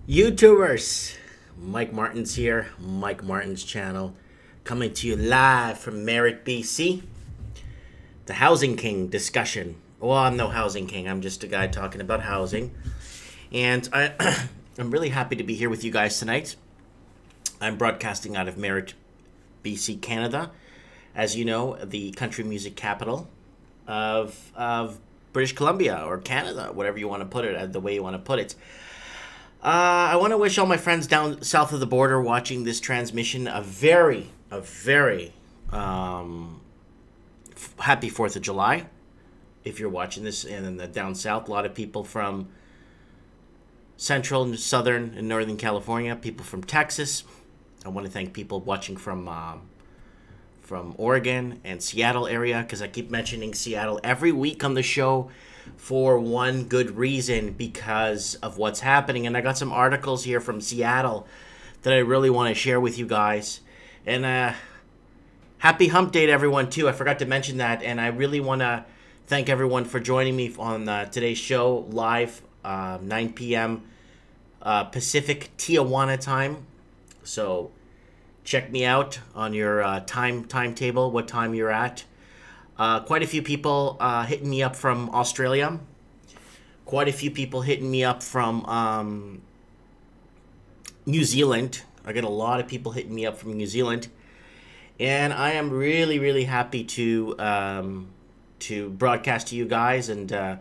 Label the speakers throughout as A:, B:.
A: YouTubers, Mike Martin's here, Mike Martin's channel, coming to you live from Merritt, BC. The Housing King discussion. Well, I'm no Housing King, I'm just a guy talking about housing. And I'm really happy to be here with you guys tonight. I'm broadcasting out of Merritt, BC, Canada. As you know, the country music capital of British Columbia, or Canada, whatever you want to put it, the way you want to put it. I want to wish all my friends down south of the border watching this transmission a very happy 4th of July. If you're watching this and then down south, a lot of people from central and southern and northern California, people from Texas. I want to thank people watching from Oregon and Seattle area, because I keep mentioning Seattle every week on the show for one good reason, because of what's happening. And I got some articles here from Seattle that I really want to share with you guys. And happy hump day to everyone too. I forgot to mention that. And I really want to thank everyone for joining me on today's show live, 9 p.m. Pacific Tijuana time. So check me out on your timetable, what time you're at. Quite a few people hitting me up from Australia. Quite a few people hitting me up from New Zealand. I get a lot of people hitting me up from New Zealand. And I am really happy to broadcast to you guys and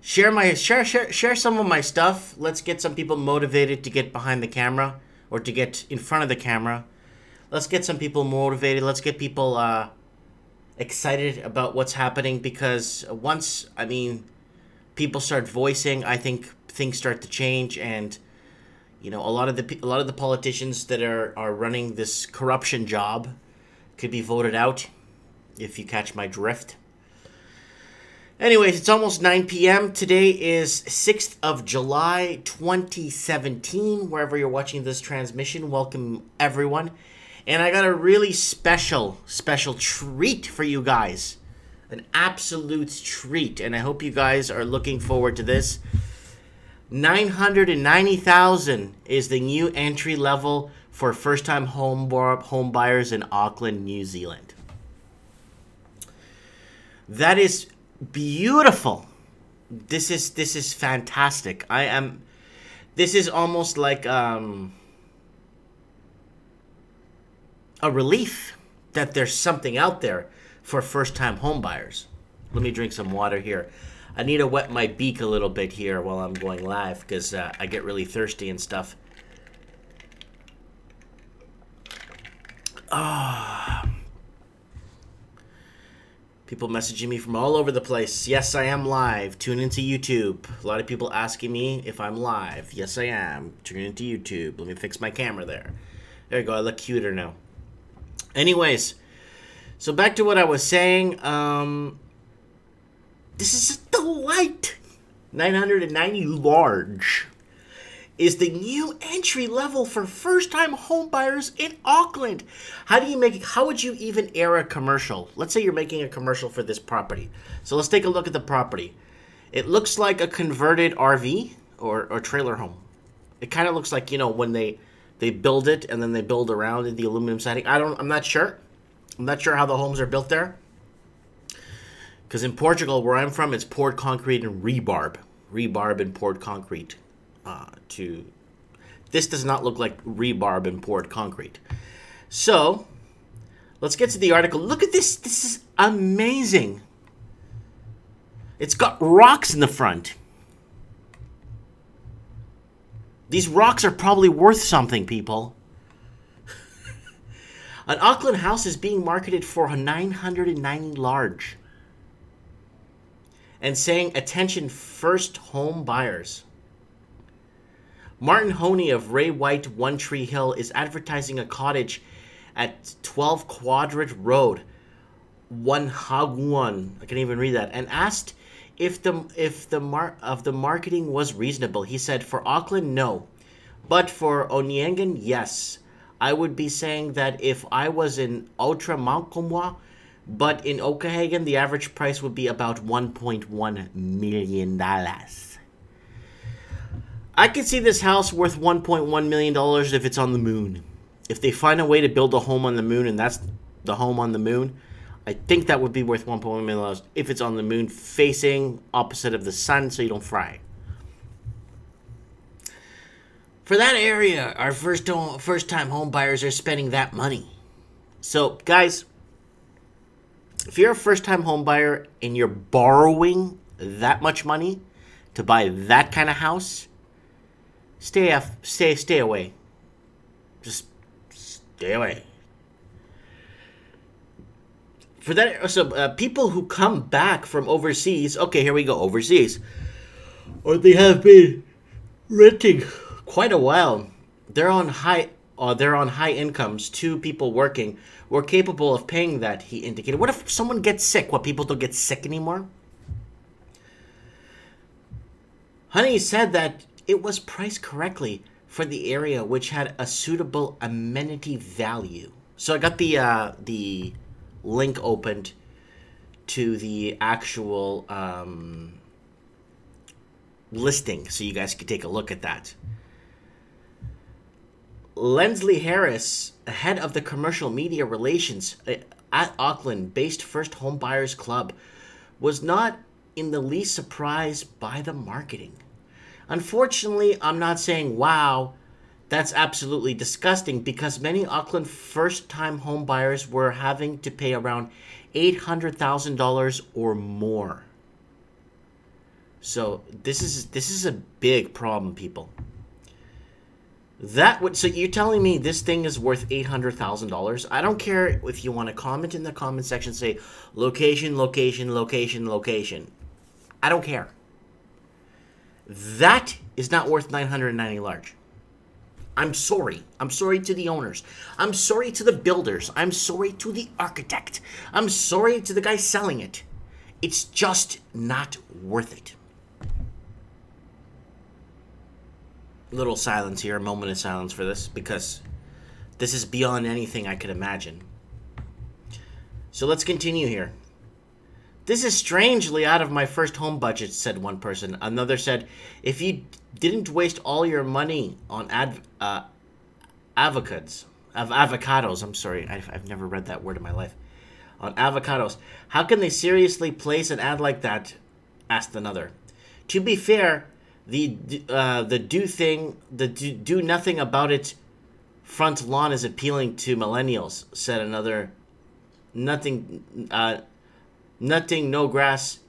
A: share some of my stuff. Let's get some people motivated to get behind the camera, or to get in front of the camera. Let's get some people motivated. Let's get people excited about what's happening, because once, people start voicing, I think things start to change. And you know, a lot of the politicians that are running this corruption job could be voted out, if you catch my drift. Anyways, it's almost 9 p.m. Today is 6th of July, 2017. Wherever you're watching this transmission, welcome everyone. And I got a really special treat for you guys. An absolute treat. And I hope you guys are looking forward to this. 990,000 is the new entry level for first-time home buyers in Auckland, New Zealand. That is beautiful. This is fantastic. This is almost like a relief that there's something out there for first-time home buyers. Let me drink some water here. I need to wet my beak a little bit here while I'm going live, because I get really thirsty and stuff. People messaging me from all over the place. Yes, I am live. Tune into YouTube. A lot of people asking me if I'm live. Yes, I am. Tune into YouTube. Let me fix my camera there. There you go. I look cuter now. Anyways, so back to what I was saying. This is a delight. 990 large is the new entry level for first-time home buyers in Auckland. How would you even air a commercial? Let's say you're making a commercial for this property. So let's take a look at the property. It looks like a converted RV or trailer home. It kind of looks like, you know, when they build it and then they build around in the aluminum siding. I'm not sure. I'm not sure how the homes are built there. Because in Portugal, where I'm from, it's poured concrete and rebarb. Rebarb and poured concrete. This does not look like rebarb and poured concrete. So, let's get to the article. Look at this. This is amazing. It's got rocks in the front. These rocks are probably worth something, people. An Auckland house is being marketed for 990 large. And saying, attention, first home buyers. Martin Honey of Ray White One Tree Hill is advertising a cottage at 12 Quadrant Road, Onehunga. I can't even read that. And asked if the marketing was reasonable. He said, for Auckland, no. But for Onehunga, yes. I would be saying that if I was in Outreau, but in Okanagan, the average price would be about $1.1 million. I could see this house worth $1.1 million if it's on the moon. If they find a way to build a home on the moon, and that's the home on the moon, I think that would be worth $1.1 million if it's on the moon, facing opposite of the sun, so you don't fry. For that area, our first-time home buyers are spending that money. So, guys, if you're a first-time home buyer and you're borrowing that much money to buy that kind of house, stay away. Just stay away. For that, so people who come back from overseas, okay, here we go, overseas, or they have been renting quite a while. They're on high incomes. Two people working were capable of paying that. He indicated. What if someone gets sick? What, people don't get sick anymore? Honey said that it was priced correctly for the area, which had a suitable amenity value. So I got the link opened to the actual listing, so you guys can take a look at that. Lensley Harris, head of the commercial media relations at Auckland-based First Home Buyers Club, was not in the least surprised by the marketing. Unfortunately, I'm not saying, wow, that's absolutely disgusting, because many Auckland first-time home buyers were having to pay around $800,000 or more. So this is a big problem, people. So you're telling me this thing is worth $800,000? I don't care if you want to comment in the comment section, say location, location, location, location. I don't care. That is not worth $990 large. I'm sorry. I'm sorry to the owners. I'm sorry to the builders. I'm sorry to the architect. I'm sorry to the guy selling it. It's just not worth it. Little silence here, a moment of silence for this, because this is beyond anything I could imagine. So let's continue here. This is strangely out of my first home budget, said one person. Another said, if you didn't waste all your money on avocados, I'm sorry, I've never read that word in my life. On avocados, how can they seriously place an ad like that? Asked another. To be fair, the do nothing about it front lawn is appealing to millennials, said another. Nothing, no grass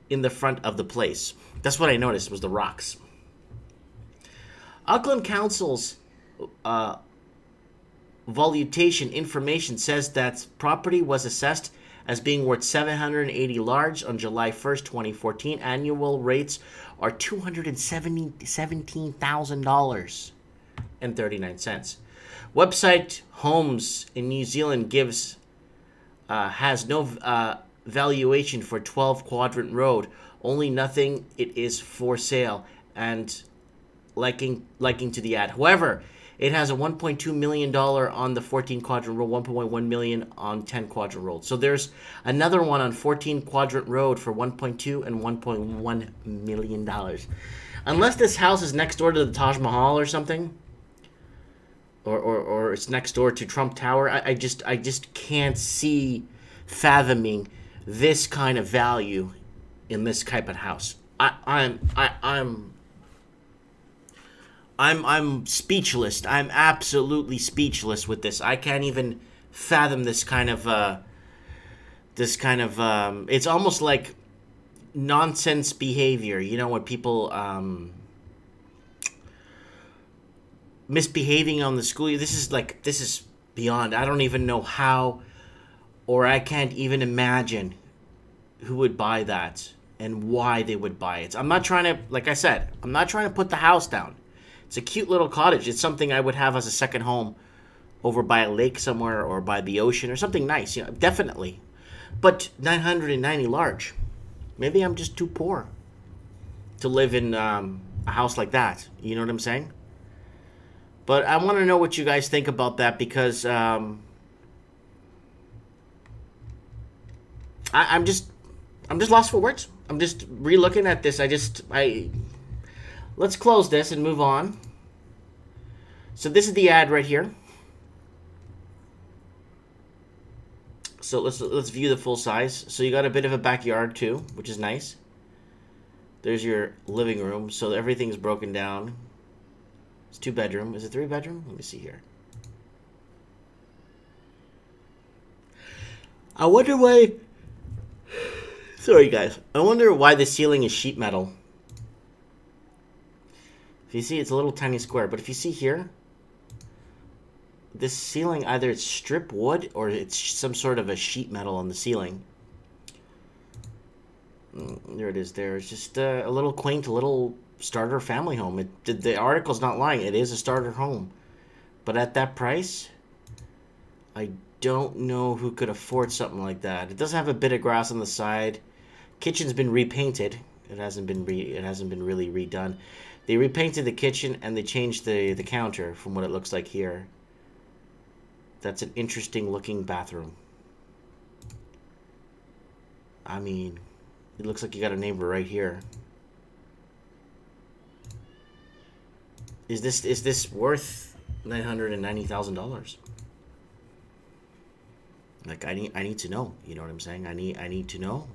A: in the front of the place. That's what I noticed, was the rocks. Auckland Council's valuation information says that property was assessed as being worth $780 large on July 1st, 2014. Annual rates are $217,000.39. Website Homes in New Zealand has no valuation for 12 Quadrant Road. Only nothing it is for sale and liking to the ad. However, it has a $1.2 million on the 14 Quadrant Road, $1.1 million on 10 Quadrant Road. So there's another one on 14 Quadrant Road for $1.2 and $1.1 million. Unless this house is next door to the Taj Mahal or something, or it's next door to Trump Tower, I just can't see fathoming this kind of value in this type of house. I'm speechless. I'm absolutely speechless with this. I can't even fathom this kind of it's almost like nonsense behavior. You know, when people misbehaving on the school. This is beyond. I don't even know how, or I can't even imagine who would buy that and why they would buy it. I'm not trying to, like I said, I'm not trying to put the house down. It's a cute little cottage. It's something I would have as a second home over by a lake somewhere or by the ocean or something nice, you know, definitely. But 990 large. Maybe I'm just too poor to live in a house like that. You know what I'm saying? But I want to know what you guys think about that, because I'm just lost for words. I'm just re-looking at this. let's close this and move on. So this is the ad right here. So let's view the full size. So you got a bit of a backyard too, which is nice. There's your living room. So everything's broken down. It's 2-bedroom. Is it 3-bedroom? Let me see here. I wonder why... Sorry, guys. I wonder why the ceiling is sheet metal. If you see, it's a little tiny square. But if you see here, this ceiling, either it's strip wood or it's some sort of a sheet metal on the ceiling. There it is there. It's just a little quaint, little starter family home. The article's not lying. It is a starter home. But at that price, I don't know who could afford something like that. It doesn't have a bit of grass on the side. Kitchen's been repainted. It hasn't been really redone. They repainted the kitchen and they changed the counter from what it looks like here. That's an interesting looking bathroom. I mean, it looks like you got a neighbor right here. Is this worth $990,000? Like, I need to know. You know what I'm saying? I need to know.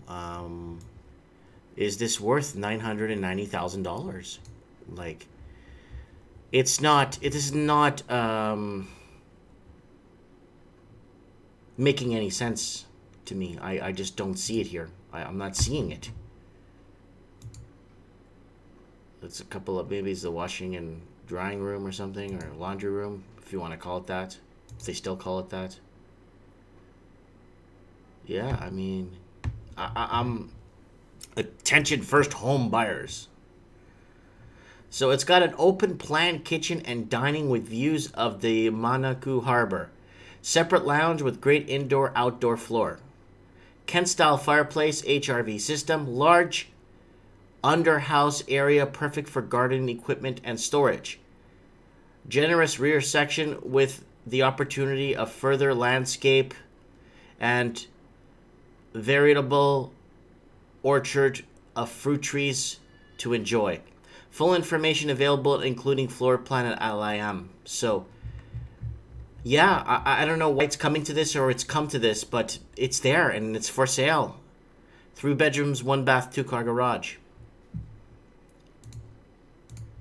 A: Is this worth $990,000? Like, it's not. It is not making any sense to me. I just don't see it here. I'm not seeing it. It's a couple of, maybe it's the washing and drying room or something, or laundry room, if you want to call it that. If they still call it that. Yeah, I mean, I'm attention first home buyers. So it's got an open plan kitchen and dining with views of the Manukau Harbor. Separate lounge with great indoor-outdoor floor. Kent-style fireplace, HRV system. Large under-house area perfect for gardening equipment and storage. Generous rear section with the opportunity of further landscape and veritable orchard of fruit trees to enjoy. Full information available, including floor plan at LIM. So, yeah, I don't know why it's coming to this or it's come to this, but it's there and it's for sale. 3 bedrooms, 1 bath, 2-car garage.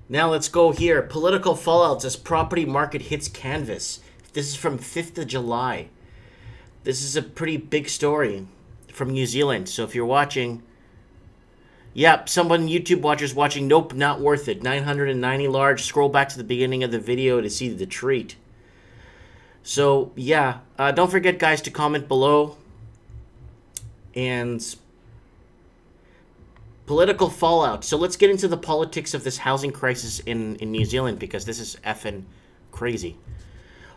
A: Now let's go here. Political fallouts as property market hits canvas. This is from 5th of July. This is a pretty big story from New Zealand. So if you're watching, yep, someone YouTube watchers watching, nope, not worth it. 990 large. Scroll back to the beginning of the video to see the treat. So yeah, don't forget, guys, to comment below. And political fallout. So let's get into the politics of this housing crisis in New Zealand, because this is effing crazy.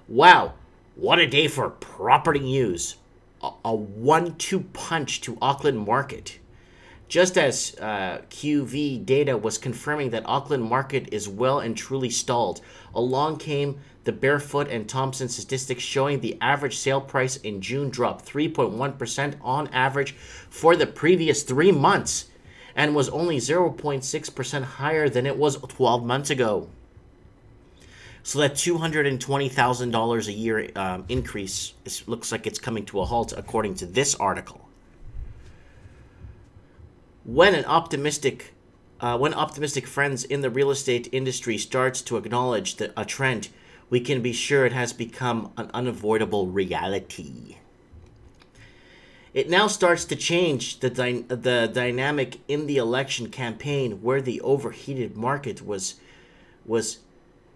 A: Wow, what a day for property news. A 1-2 punch to Auckland market. Just as QV data was confirming that Auckland market is well and truly stalled, along came the Barfoot and Thompson statistics showing the average sale price in June dropped 3.1% on average for the previous 3 months and was only 0.6% higher than it was 12 months ago. So that $220,000 a year increase looks like it's coming to a halt, according to this article. When optimistic friends in the real estate industry starts to acknowledge a trend, we can be sure it has become an unavoidable reality. It now starts to change the dynamic in the election campaign, where the overheated market was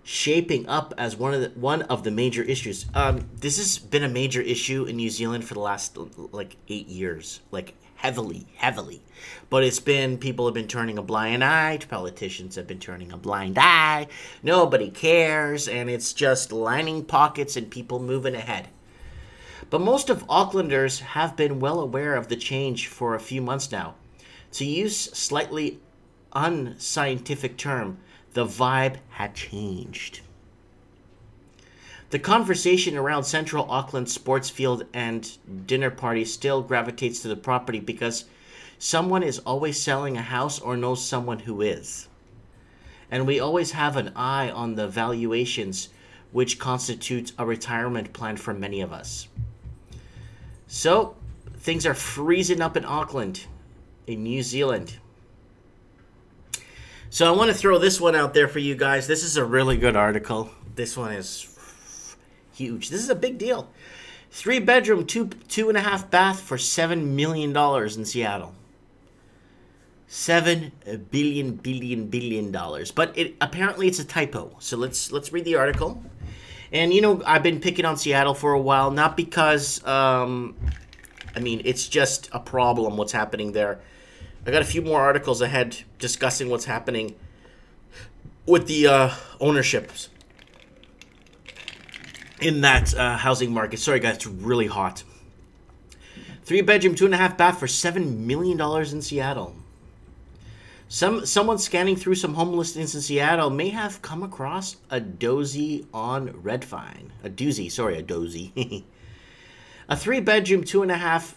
A: shaping up as one of the major issues. This has been a major issue in New Zealand for the last like 8 years, like heavily. But it's been, people have been turning a blind eye, politicians have been turning a blind eye, nobody cares, and it's just lining pockets and people moving ahead. But most of Aucklanders have been well aware of the change for a few months now. To use slightly unscientific term, the vibe had changed. The conversation around Central Auckland sports field and dinner parties still gravitates to the property because someone is always selling a house or knows someone who is. and we always have an eye on the valuations, which constitutes a retirement plan for many of us. So, things are freezing up in Auckland, in New Zealand. So I want to throw this one out there for you guys. This is a really good article. This one is huge. This is a big deal. 3-bedroom, 2.5 bath for $7 million in Seattle. $7 billion. But apparently it's a typo. So let's read the article. And, you know, I've been picking on Seattle for a while, not because, I mean, it's just a problem what's happening there. I got a few more articles ahead discussing what's happening with the ownerships in that housing market. Sorry, guys, it's really hot. 3-bedroom, 2.5 bath for $7 million in Seattle. Someone scanning through some home listings in Seattle may have come across a dozy on Redfine. A dozy. A 3-bedroom, 2.5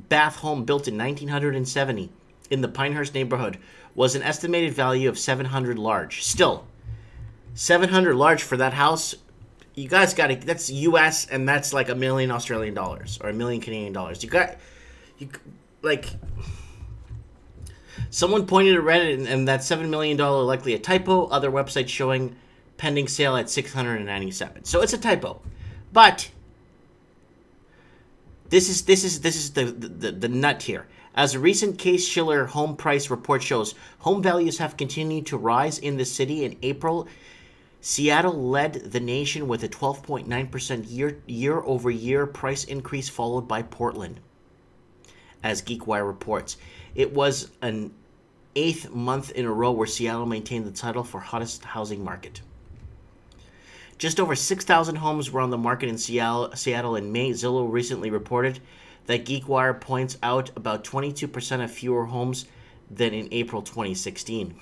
A: bath home built in 1970 in the Pinehurst neighborhood was an estimated value of $700 large. Still, $700 large for that house. You guys got to, that's US, and that's like $1 million Australian dollars or $1 million Canadian dollars. Someone pointed at Reddit, and that $7 million likely a typo. Other websites showing pending sale at $697. So it's a typo, but this is the nut here. As a recent Case-Shiller home price report shows, home values have continued to rise in the city. In April, Seattle led the nation with a 12.9% year-over-year price increase, followed by Portland. As GeekWire reports, it was an 8th month in a row where Seattle maintained the title for hottest housing market. Just over 6,000 homes were on the market in Seattle in May. Zillow recently reported that GeekWire points out about 22% of fewer homes than in April 2016.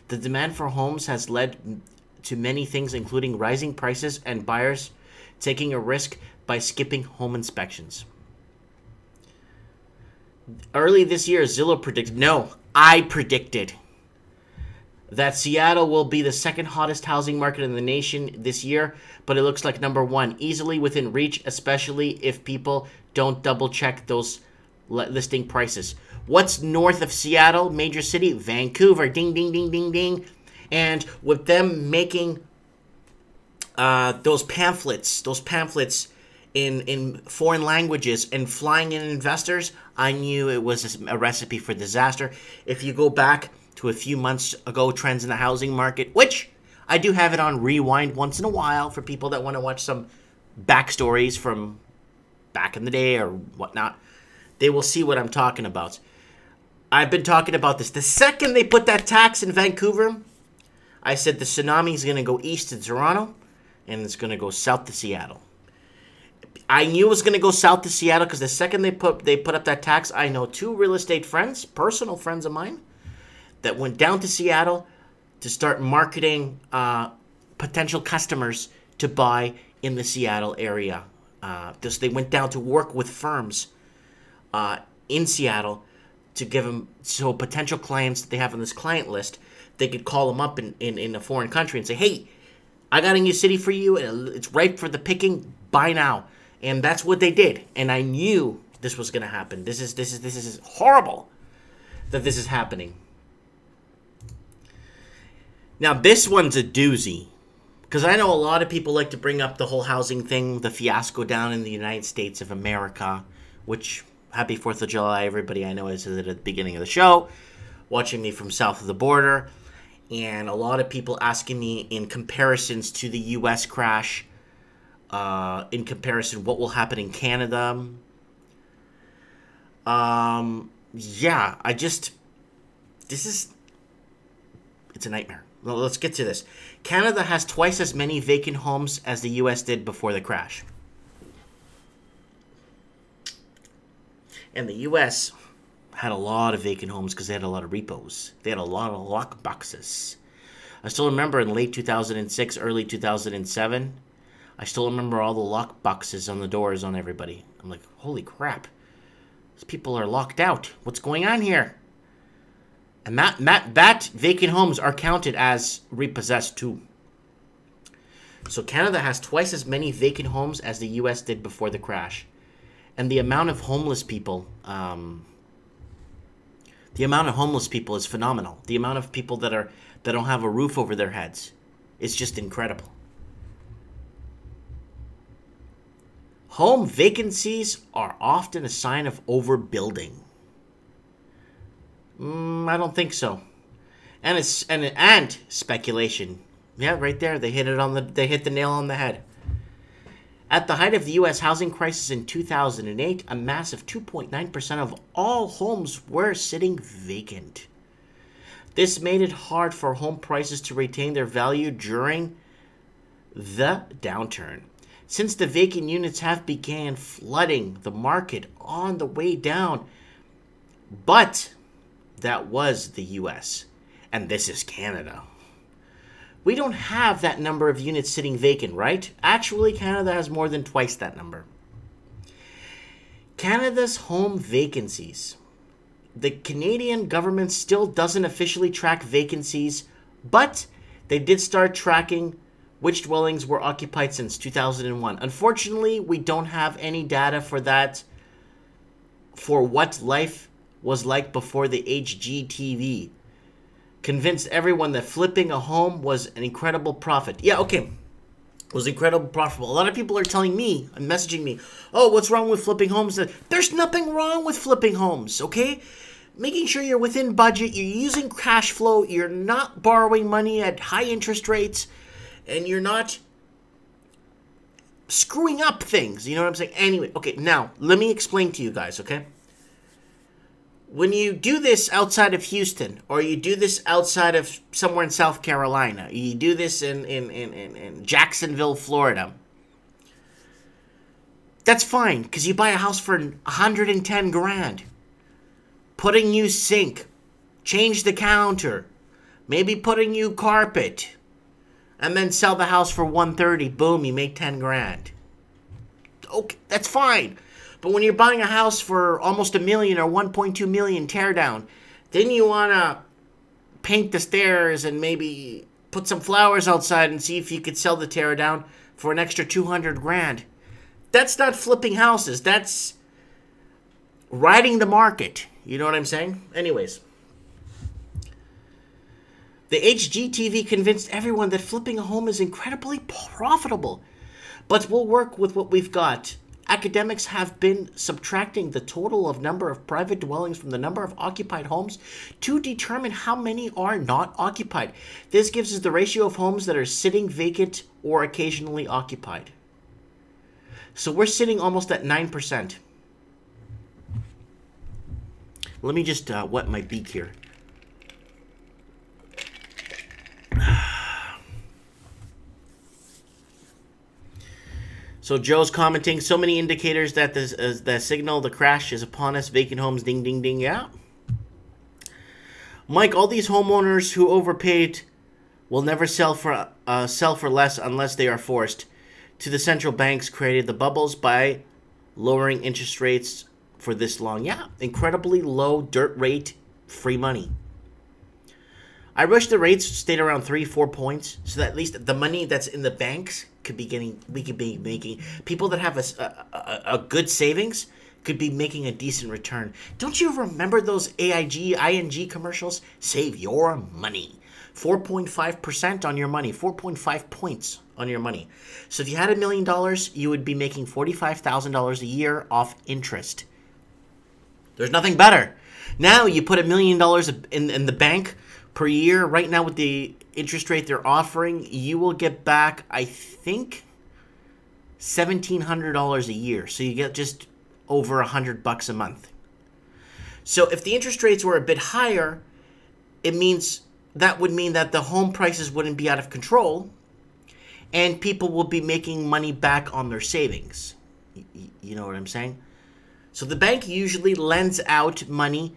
A: The demand for homes has led to many things, including rising prices and buyers taking a risk by skipping home inspections. Early this year, Zillow predicted that Seattle will be the second hottest housing market in the nation this year, but it looks like number one, easily within reach, especially if people don't double check those listing prices. What's north of Seattle, major city? Vancouver. Ding, ding, ding, ding, ding. And with them making those pamphlets in foreign languages and flying in investors, I knew it was a recipe for disaster. If you go back to a few months ago, trends in the housing market, which I do have it on rewind once in a while for people that want to watch some backstories from back in the day or whatnot, they will see what I'm talking about. I've been talking about this. The second they put that tax in Vancouver, I said the tsunami is going to go east to Toronto and it's going to go south to Seattle. I knew it was going to go south to Seattle because the second they put up that tax, I know two real estate friends, personal friends of mine, that went down to Seattle to start marketing potential customers to buy in the Seattle area. They went down to work with firms in Seattle to give them, so potential clients that they have on this client list, they could call them up in a foreign country and say, hey, I got a new city for you, and it's ripe for the picking, buy now. And that's what they did. And I knew this was going to happen. This is horrible that this is happening. Now, this one's a doozy. Because I know a lot of people like to bring up the whole housing thing, the fiasco down in the United States of America, which, happy 4th of July, everybody I know is at the beginning of the show, watching me from south of the border. And a lot of people asking me in comparisons to the U.S. crash, in comparison, what will happen in Canada. Yeah, it's a nightmare. Well, let's get to this. Canada has twice as many vacant homes as the U.S. did before the crash. And the U.S. had a lot of vacant homes because they had a lot of repos. They had a lot of lock boxes. I still remember in late 2006, early 2007, I still remember all the lock boxes on the doors on everybody. I'm like, holy crap. These people are locked out. What's going on here? And that vacant homes are counted as repossessed too. So Canada has twice as many vacant homes as the U.S. did before the crash. And the amount of homeless people, is phenomenal. The amount of people that don't have a roof over their heads is just incredible. Home vacancies are often a sign of overbuilding. I don't think so. And speculation. Yeah, right there. They hit the nail on the head. At the height of the U.S. housing crisis in 2008, a massive 2.9% of all homes were sitting vacant. This made it hard for home prices to retain their value during the downturn. Since the vacant units have began flooding the market on the way down. But that was the U.S. and this is Canada. We don't have that number of units sitting vacant, right? Actually, Canada has more than twice that number. Canada's home vacancies. The Canadian government still doesn't officially track vacancies, but they did start tracking which dwellings were occupied since 2001. Unfortunately, we don't have any data for that, for what life was like before the HGTV convinced everyone that flipping a home was an incredible profit. Yeah, okay. It was incredibly profitable. A lot of people are telling me and messaging me, oh, what's wrong with flipping homes? There's nothing wrong with flipping homes, okay? Making sure you're within budget, you're using cash flow, you're not borrowing money at high interest rates, and you're not screwing up things. You know what I'm saying? Anyway, okay, now, let me explain to you guys, okay? When you do this outside of Houston, or you do this outside of somewhere in South Carolina, you do this in Jacksonville, Florida, that's fine, because you buy a house for 110 grand. Put a new sink, change the counter, maybe put a new carpet, and then sell the house for 130. Boom, you make 10 grand. Okay, that's fine. But when you're buying a house for almost $1 million or 1.2 million tear down, then you want to paint the stairs and maybe put some flowers outside and see if you could sell the tear down for an extra 200 grand. That's not flipping houses. That's riding the market. You know what I'm saying? Anyways. The HGTV convinced everyone that flipping a home is incredibly profitable. But we'll work with what we've got. Academics have been subtracting the total of number of private dwellings from the number of occupied homes to determine how many are not occupied. This gives us the ratio of homes that are sitting vacant or occasionally occupied. So we're sitting almost at 9%. Let me just wet my beak here. So Joe's commenting, so many indicators that that signal the crash is upon us. Vacant homes, ding, ding, ding, yeah. Mike, all these homeowners who overpaid will never sell for less unless they are forced to. The central banks created the bubbles by lowering interest rates for this long. Yeah, incredibly low dirt rate, free money. I wish the rates stayed around 3-4 points so that at least the money that's in the banks could be making people that have a good savings could be making a decent return. Don't you remember those ING commercials? Save your money. 4.5% on your money. 4.5 points on your money. So if you had $1 million, you would be making $45,000 a year off interest. There's nothing better. Now you put $1 million in the bank per year. Right now with the interest rate they're offering, you will get back, I think, $1,700 a year. So you get just over $100 a month. So if the interest rates were a bit higher, that would mean that the home prices wouldn't be out of control and people will be making money back on their savings. You know what I'm saying? So the bank usually lends out money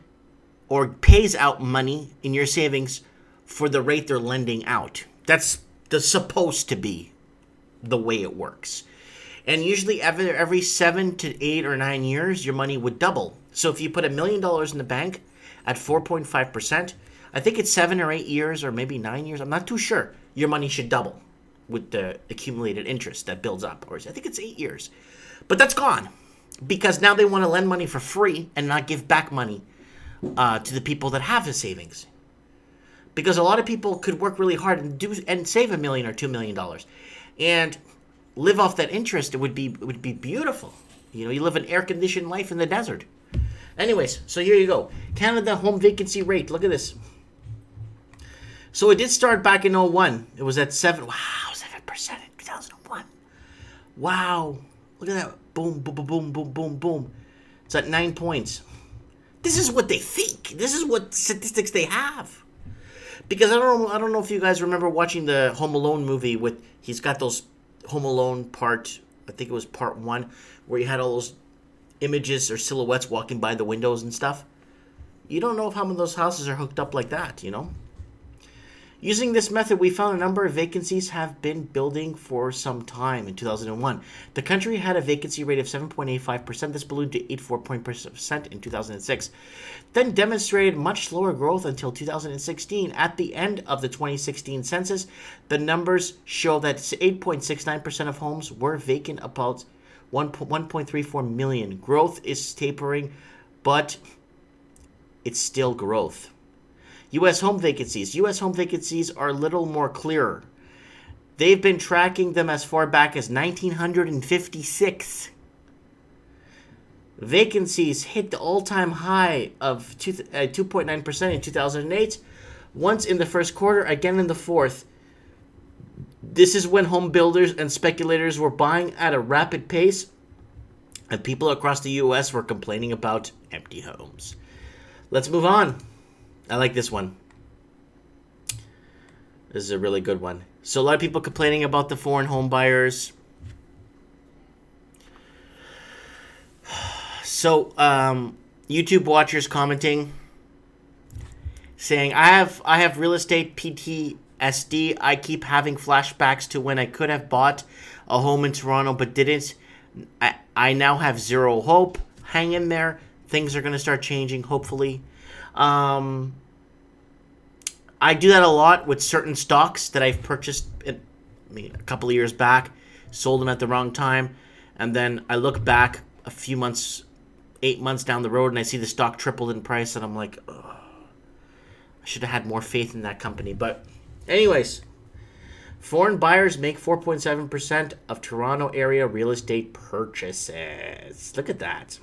A: or pays out money in your savings for the rate they're lending out. That's supposed to be the way it works. And usually every 7 to 8 or 9 years, your money would double. So if you put $1 million in the bank at 4.5%, I think it's 7 or 8 years or maybe 9 years. I'm not too sure. Your money should double with the accumulated interest that builds up. Or I think it's 8 years. But that's gone because now they want to lend money for free and not give back money to the people that have the savings. Because a lot of people could work really hard and save $1 million or $2 million and live off that interest. It would be beautiful. You know, you live an air-conditioned life in the desert. Anyways, so here you go. Canada home vacancy rate. Look at this. So it did start back in 01. It was at 7%. Wow, 7% in 2001. Wow. Look at that. Boom, boom, boom, boom, boom, boom, boom. It's at 9 points. This is what they think. This is what statistics they have. Because I don't know if you guys remember watching the Home Alone movie with, he's got those Home Alone part, I think it was part 1, where you had all those images or silhouettes walking by the windows and stuff. You don't know if how many of those houses are hooked up like that, you know? Using this method, we found a number of vacancies have been building for some time. In 2001, the country had a vacancy rate of 7.85%. This ballooned to 84% in 2006. Then demonstrated much slower growth until 2016. At the end of the 2016 census, the numbers show that 8.69% of homes were vacant, about 1.34 million. Growth is tapering, but it's still growth. U.S. home vacancies. U.S. home vacancies are a little more clearer. They've been tracking them as far back as 1956. Vacancies hit the all-time high of 2.9% in 2008, once in the first quarter, again in the fourth. This is when home builders and speculators were buying at a rapid pace, and people across the U.S. were complaining about empty homes. Let's move on. I like this one. This is a really good one. So a lot of people complaining about the foreign home buyers. So YouTube watchers commenting, saying, I have real estate PTSD. I keep having flashbacks to when I could have bought a home in Toronto but didn't. I now have zero hope. Hang in there. Things are going to start changing, hopefully. I do that a lot with certain stocks that I've purchased a couple of years back, sold them at the wrong time, and then I look back a few months, 8 months down the road, and I see the stock tripled in price, and I'm like, ugh, I should have had more faith in that company. But anyways, foreign buyers make 4.7% of Toronto area real estate purchases. Look at that.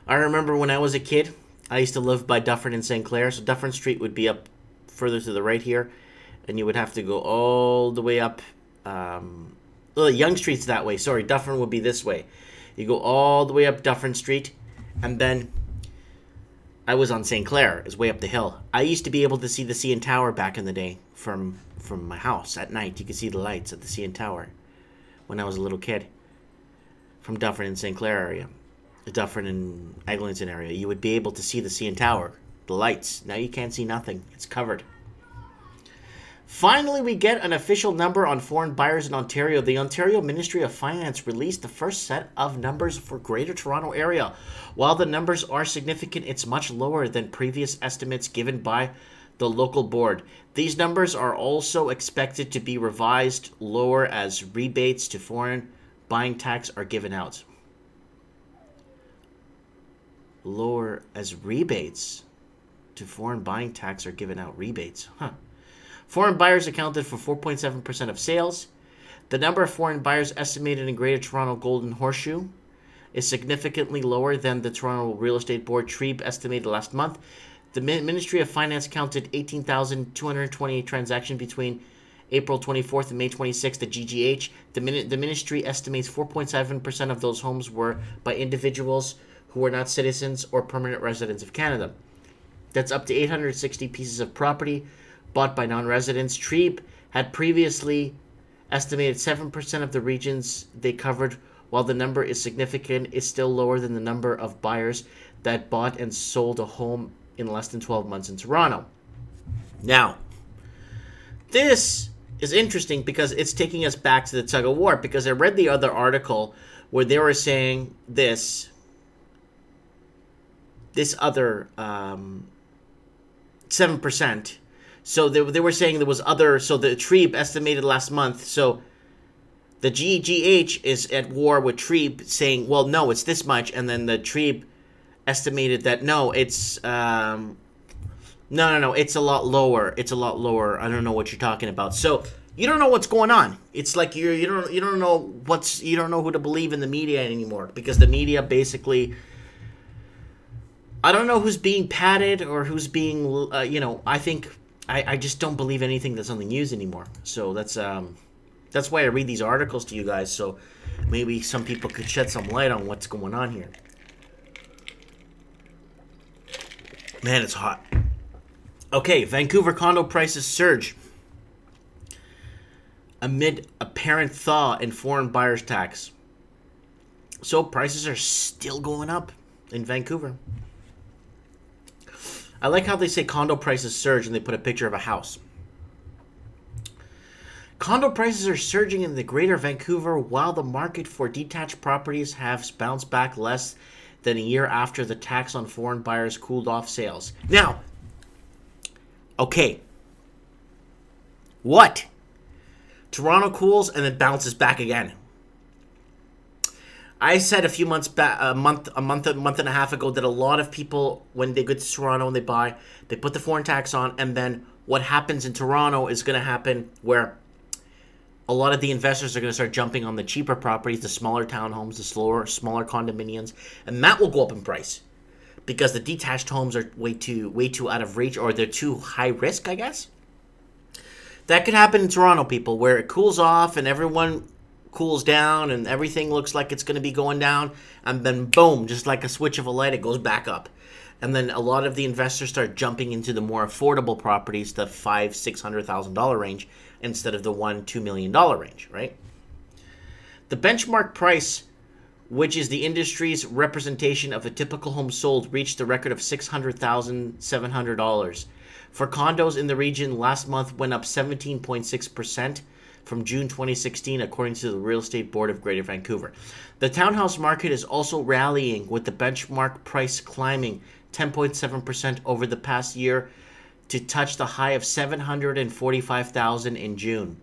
A: I remember when I was a kid, I used to live by Dufferin and St. Clair. So Dufferin Street would be up further to the right here. And you would have to go all the way up. Young Street's that way. Sorry, Dufferin would be this way. You go all the way up Dufferin Street. And then I was on St. Clair. It's way up the hill. I used to be able to see the CN Tower back in the day from my house at night. You could see the lights at the CN Tower when I was a little kid. From Dufferin and St. Clair area. The Dufferin and Eglinton area, you would be able to see the CN Tower, the lights. Now you can't see nothing. It's covered. Finally, we get an official number on foreign buyers in Ontario. The Ontario Ministry of Finance released the first set of numbers for Greater Toronto Area. While the numbers are significant, it's much lower than previous estimates given by the local board. These numbers are also expected to be revised lower as rebates to foreign buying tax are given out. Lower as rebates to foreign buying tax are given out. Rebates. Foreign buyers accounted for 4.7% of sales. The number of foreign buyers estimated in Greater Toronto Golden Horseshoe is significantly lower than the Toronto Real Estate Board TREB estimated last month. The Ministry of Finance counted 18,228 transactions between April 24th and May 26th at GGH. The ministry estimates 4.7% of those homes were by individuals who are not citizens or permanent residents of Canada. That's up to 860 pieces of property bought by non-residents. TREB had previously estimated 7% of the regions they covered. While the number is significant, it's still lower than the number of buyers that bought and sold a home in less than 12 months in Toronto. Now, this is interesting because it's taking us back to the tug of war, because I read the other article where they were saying this other 7%. So they were saying there was other, so the TREB estimated last month, so the GGH is at war with TREB saying, well, no, it's this much, and then the TREB estimated that, no, it's, no, it's a lot lower, it's a lot lower, I don't know what you're talking about. So, you don't know what's going on. It's like you don't know you don't know who to believe in the media anymore, because the media basically, I don't know who's being padded or who's being, I think, I just don't believe anything that's on the news anymore. So that's why I read these articles to you guys, so maybe some people could shed some light on what's going on here. Man, it's hot. Okay, Vancouver condo prices surge amid apparent thaw in foreign buyers tax. So prices are still going up in Vancouver. I like how they say condo prices surge and they put a picture of a house. Condo prices are surging in the greater Vancouver while the market for detached properties has bounced back less than a year after the tax on foreign buyers cooled off sales. Now, okay. What? Toronto cools and then bounces back again. I said a few months back, a month and a half ago, that a lot of people, when they go to Toronto and they buy, they put the foreign tax on, and then what happens in Toronto is going to happen where a lot of the investors are going to start jumping on the cheaper properties, the smaller townhomes, the smaller condominiums, and that will go up in price because the detached homes are way too out of reach, or they're too high risk, I guess. That could happen in Toronto, people, where it cools off and everyone cools down and everything looks like it's going to be going down, and then boom, just like a switch of a light, it goes back up. And then a lot of the investors start jumping into the more affordable properties, the $500,000-$600,000 range, instead of the $1-2 million range, right? The benchmark price, which is the industry's representation of a typical home sold, reached a record of $600,700. For condos in the region, last month went up 17.6% from June 2016, according to the Real Estate Board of Greater Vancouver. The townhouse market is also rallying, with the benchmark price climbing 10.7% over the past year to touch the high of $745,000 in June.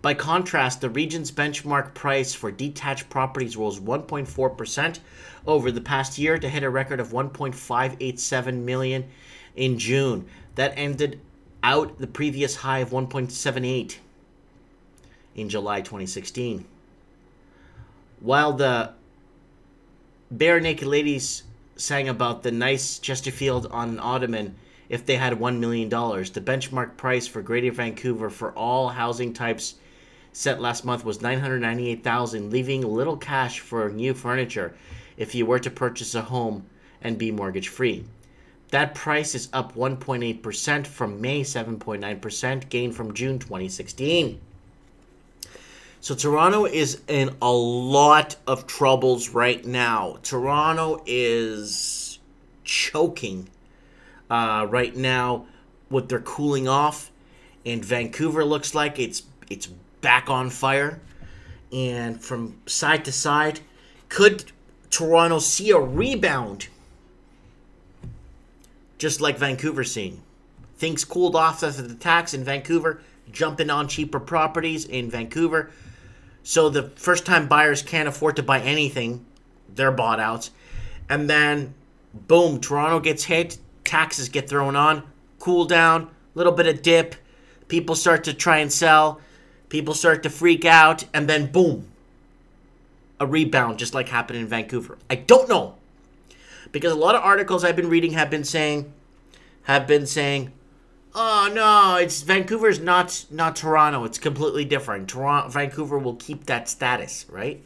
A: By contrast, the region's benchmark price for detached properties rose 1.4% over the past year to hit a record of $1.587 million in June. That ended out the previous high of 1.78 in July 2016. While the Bare Naked Ladies sang about the nice Chesterfield on an ottoman if they had $1 million, the benchmark price for Greater Vancouver for all housing types set last month was $998,000, leaving little cash for new furniture if you were to purchase a home and be mortgage free. That price is up 1.8% from May, 7.9% gain from June 2016. So Toronto is in a lot of troubles right now. Toronto is choking right now with their cooling off, and Vancouver looks like it's back on fire. And from side to side, could Toronto see a rebound just like Vancouver's seeing? Things cooled off after the tax in Vancouver, jumping on cheaper properties in Vancouver. So the first-time buyers can't afford to buy anything. They're bought out. And then, boom, Toronto gets hit. Taxes get thrown on. Cool down. Little bit of dip. People start to try and sell. People start to freak out. And then, boom, a rebound just like happened in Vancouver. I don't know. Because a lot of articles I've been reading have been saying, oh no, it's Vancouver's not Toronto. It's completely different. Vancouver will keep that status, right?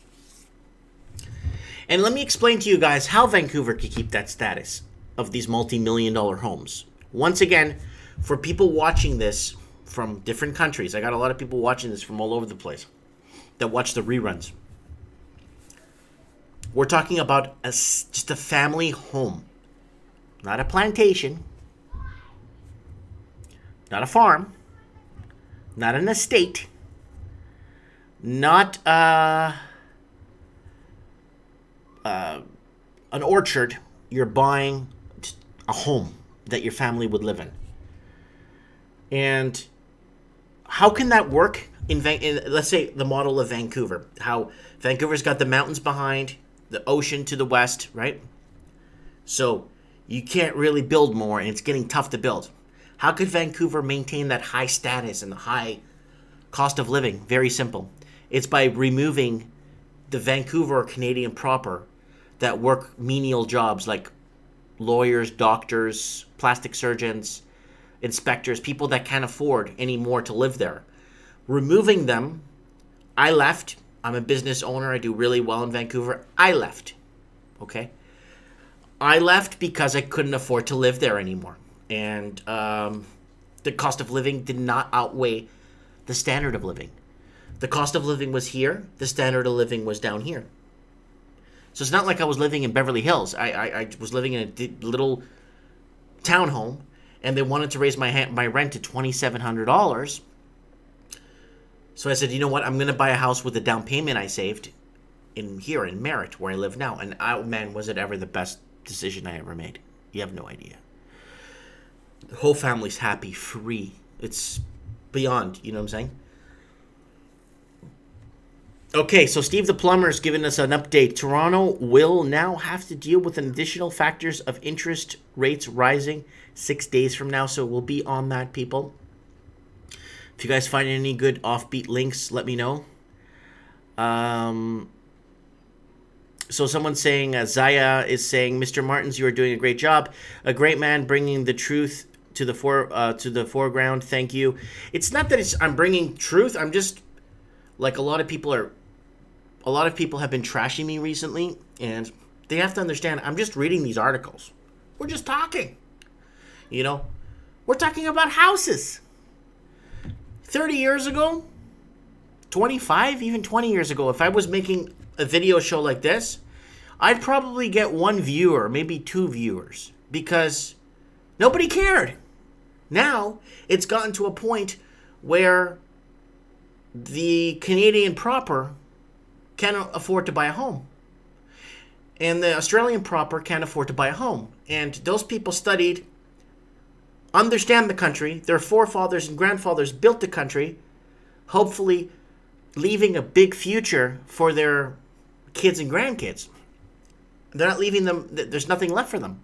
A: And let me explain to you guys how Vancouver can keep that status of these multi-million-dollar homes. Once again, for people watching this from different countries, I got a lot of people watching this from all over the place that watch the reruns. We're talking about just a family home, not a plantation, not a farm, not an estate, not an orchard. You're buying a home that your family would live in. And how can that work in let's say the model of Vancouver? How Vancouver's got the mountains behind, the ocean to the west, right? So you can't really build more, and it's getting tough to build. How could Vancouver maintain that high status and the high cost of living? Very simple. It's by removing the Vancouver or Canadian proper that work menial jobs like lawyers, doctors, plastic surgeons, inspectors, people that can't afford anymore to live there. Removing them, I left. I'm a business owner. I do really well in Vancouver. I left. Okay? I left because I couldn't afford to live there anymore. And the cost of living did not outweigh the standard of living. The cost of living was here. The standard of living was down here. So it's not like I was living in Beverly Hills. I was living in a little townhome, and they wanted to raise my rent to $2,700. So I said, you know what? I'm going to buy a house with the down payment I saved in Merritt, where I live now. And man, was it ever the best decision I ever made. You have no idea. The whole family's happy, free. It's beyond, you know what I'm saying? Okay, so Steve the Plumber's giving us an update. Toronto will now have to deal with an additional factors of interest rates rising 6 days from now. So we'll be on that, people. If you guys find any good offbeat links, let me know. So someone's saying, Zaya is saying, Mr. Martins, you are doing a great job. A great man bringing the truth to the foreground. Thank you. It's not that I'm bringing truth. I'm just, like, a lot of people have been trashing me recently, and they have to understand I'm just reading these articles. We're just talking. You know? We're talking about houses. 30 years ago, 25, even 20 years ago, if I was making a video show like this, I'd probably get one viewer, maybe two viewers, because nobody cared. Now, it's gotten to a point where the Canadian proper can't afford to buy a home. And the Australian proper can't afford to buy a home. And those people studied, understand the country, their forefathers and grandfathers built the country, hopefully leaving a big future for their kids and grandkids. They're not leaving them, there's nothing left for them.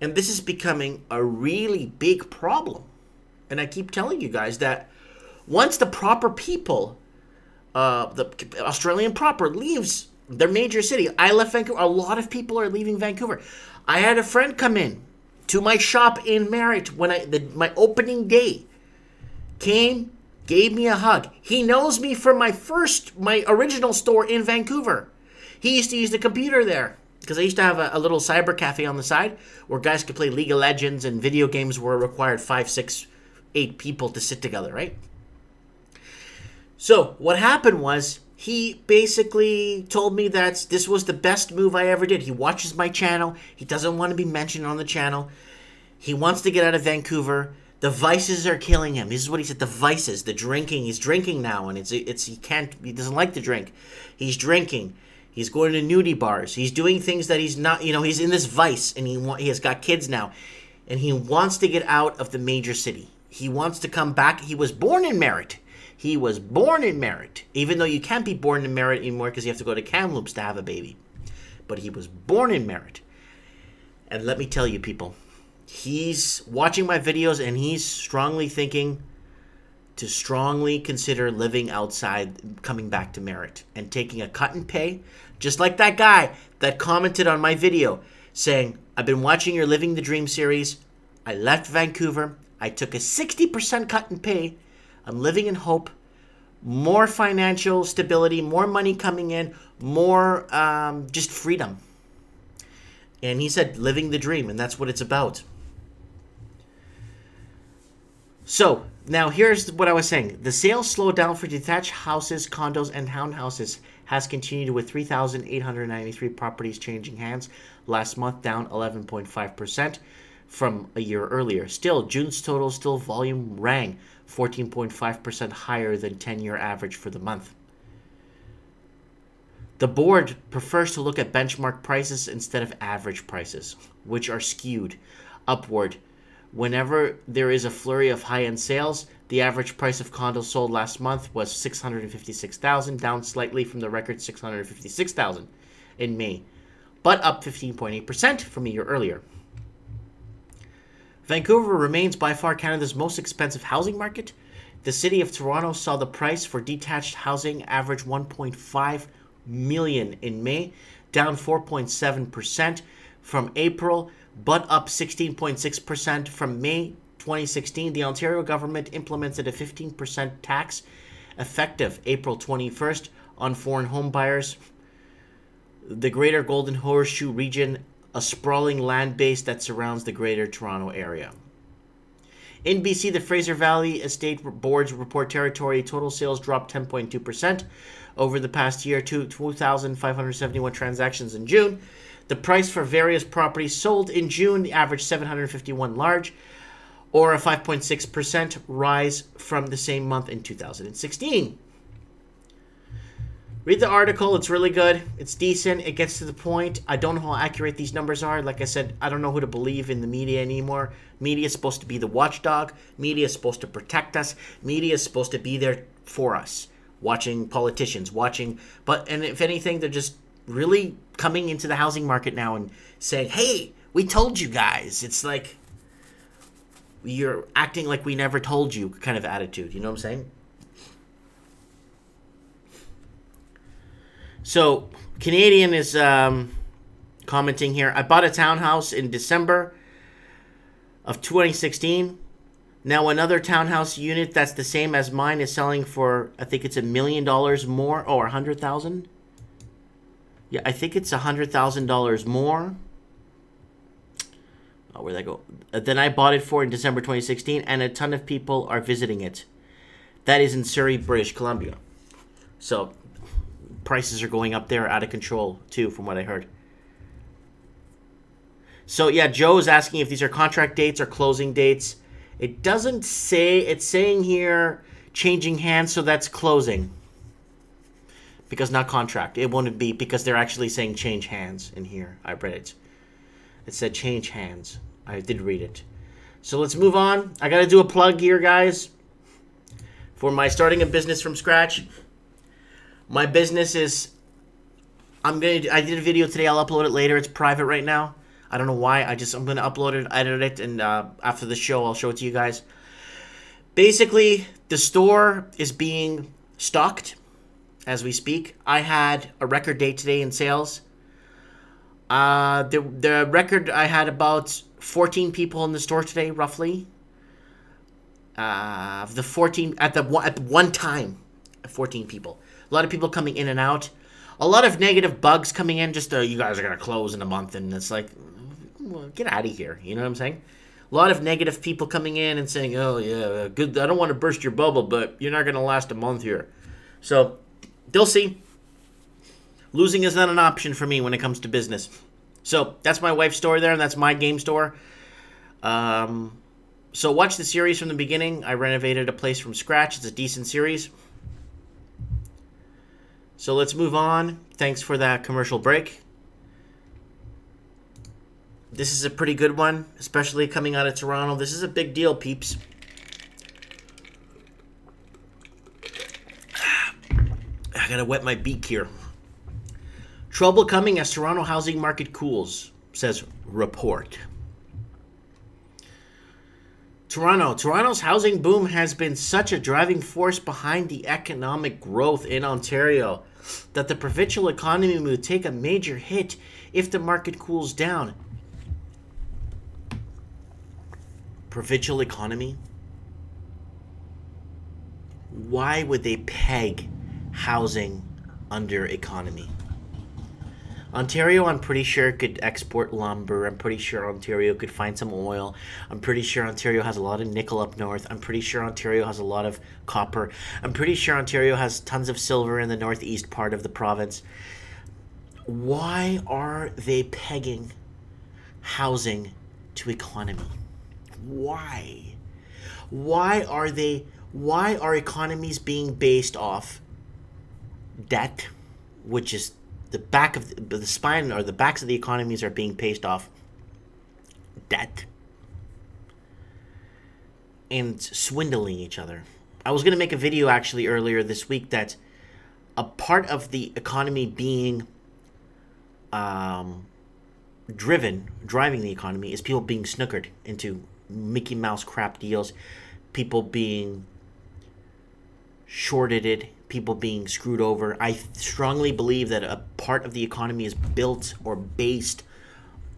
A: And this is becoming a really big problem. And I keep telling you guys that once the proper people, the Australian proper leaves their major city, I left Vancouver, a lot of people are leaving Vancouver. I had a friend come in to my shop in Merritt when my opening day, came, gave me a hug. He knows me from my original store in Vancouver. He used to use the computer there because I used to have a little cyber cafe on the side where guys could play League of Legends and video games where it required 5, 6, 8 people to sit together, right? So what happened was he basically told me that this was the best move I ever did. He watches my channel. He doesn't want to be mentioned on the channel. He wants to get out of Vancouver. The vices are killing him. This is what he said. The vices, the drinking. He's drinking now, and he doesn't like to drink. He's drinking. He's going to nudie bars. He's doing things that he's not, he's in this vice, and he has got kids now, and he wants to get out of the major city. He wants to come back. He was born in Merritt. He was born in Merritt, even though you can't be born in Merritt anymore because you have to go to Kamloops to have a baby. But he was born in Merritt. And let me tell you, people, he's watching my videos and he's strongly thinking to strongly consider living outside, coming back to Merritt and taking a cut and pay, just like that guy that commented on my video saying, I've been watching your Living the Dream series. I left Vancouver. I took a 60% cut and pay. I'm living in hope, more financial stability, more money coming in, more just freedom. And he said, living the dream, and that's what it's about. So, now here's what I was saying. The sales slowdown for detached houses, condos, and townhouses has continued with 3,893 properties changing hands last month, down 11.5% from a year earlier. Still, June's total volume rang 14.5% higher than 10-year average for the month. The board prefers to look at benchmark prices instead of average prices, which are skewed upward Whenever there is a flurry of high-end sales, the average price of condos sold last month was $656,000, down slightly from the record $656,000 in May, but up 15.8% from a year earlier. Vancouver remains by far Canada's most expensive housing market. The city of Toronto saw the price for detached housing average $1.5 million in May, down 4.7% from April, but up 16.6% from May 2016. The Ontario government implemented a 15% tax effective April 21st on foreign home buyers. The Greater Golden Horseshoe region, a sprawling land base that surrounds the Greater Toronto area. In BC, the Fraser Valley Estate Boards report territory total sales dropped 10.2% over the past year to 2,571 transactions in June. The price for various properties sold in June averaged 751 large, or a 5.6% rise from the same month in 2016. Read the article. It's really good. It's decent. It gets to the point. I don't know how accurate these numbers are. Like I said, I don't know who to believe in the media anymore. Media is supposed to be the watchdog. Media is supposed to protect us. Media is supposed to be there for us. Watching politicians, and if anything, they're just really coming into the housing market now and saying, hey, we told you guys. It's like you're acting like we never told you kind of attitude. You know what I'm saying? So, Canadian is commenting here. I bought a townhouse in December of 2016. Now another townhouse unit that's the same as mine is selling for, I think it's $1 million more, or $100,000. Yeah, I think it's $100,000 more. Oh, where'd that go? Then I bought it for in December 2016, and a ton of people are visiting it. That is in Surrey, British Columbia. So prices are going up there out of control too, from what I heard. So yeah, Joe is asking if these are contract dates or closing dates. It doesn't say. It's saying here changing hands, so that's closing. Because not contract. It won't be, because they're actually saying change hands in here. I read it. It said change hands. I did read it. So let's move on. I got to do a plug here, guys, for my starting a business from scratch. My business is, I did a video today. I'll upload it later. It's private right now. I don't know why. I'm going to upload it, edit it, and after the show, I'll show it to you guys. Basically, the store is being stocked as we speak. I had a record day today in sales. The record, I had about 14 people in the store today, roughly. The 14 at one time, 14 people. A lot of people coming in and out. A lot of negative bugs coming in. Just you guys are gonna close in a month, and it's like, well, get out of here. You know what I'm saying? A lot of negative people coming in and saying, "Oh yeah, good. I don't want to burst your bubble, but you're not gonna last a month here." So they'll see. Losing is not an option for me when it comes to business. So that's my wife's store there, and that's my game store. So watch the series from the beginning. I renovated a place from scratch. It's a decent series. So let's move on. Thanks for that commercial break. This is a pretty good one, especially coming out of Toronto. This is a big deal, peeps. I gotta wet my beak here. Trouble coming as Toronto housing market cools, says report. Toronto's housing boom has been such a driving force behind the economic growth in Ontario that the provincial economy will take a major hit if the market cools down. Provincial economy? Why would they peg housing under economy? Ontario, I'm pretty sure, could export lumber. I'm pretty sure Ontario could find some oil. I'm pretty sure Ontario has a lot of nickel up north. I'm pretty sure Ontario has a lot of copper. I'm pretty sure Ontario has tons of silver in the northeast part of the province. Why are they pegging housing to economy? Why? Why are economies being based off debt, which is the back of the spine, or the backs of the economies are being based off debt? and swindling each other. I was going to make a video actually earlier this week that a part of the economy being driving the economy is people being snookered into Mickey Mouse crap deals, people being shorted it, people being screwed over. I strongly believe that a part of the economy is built or based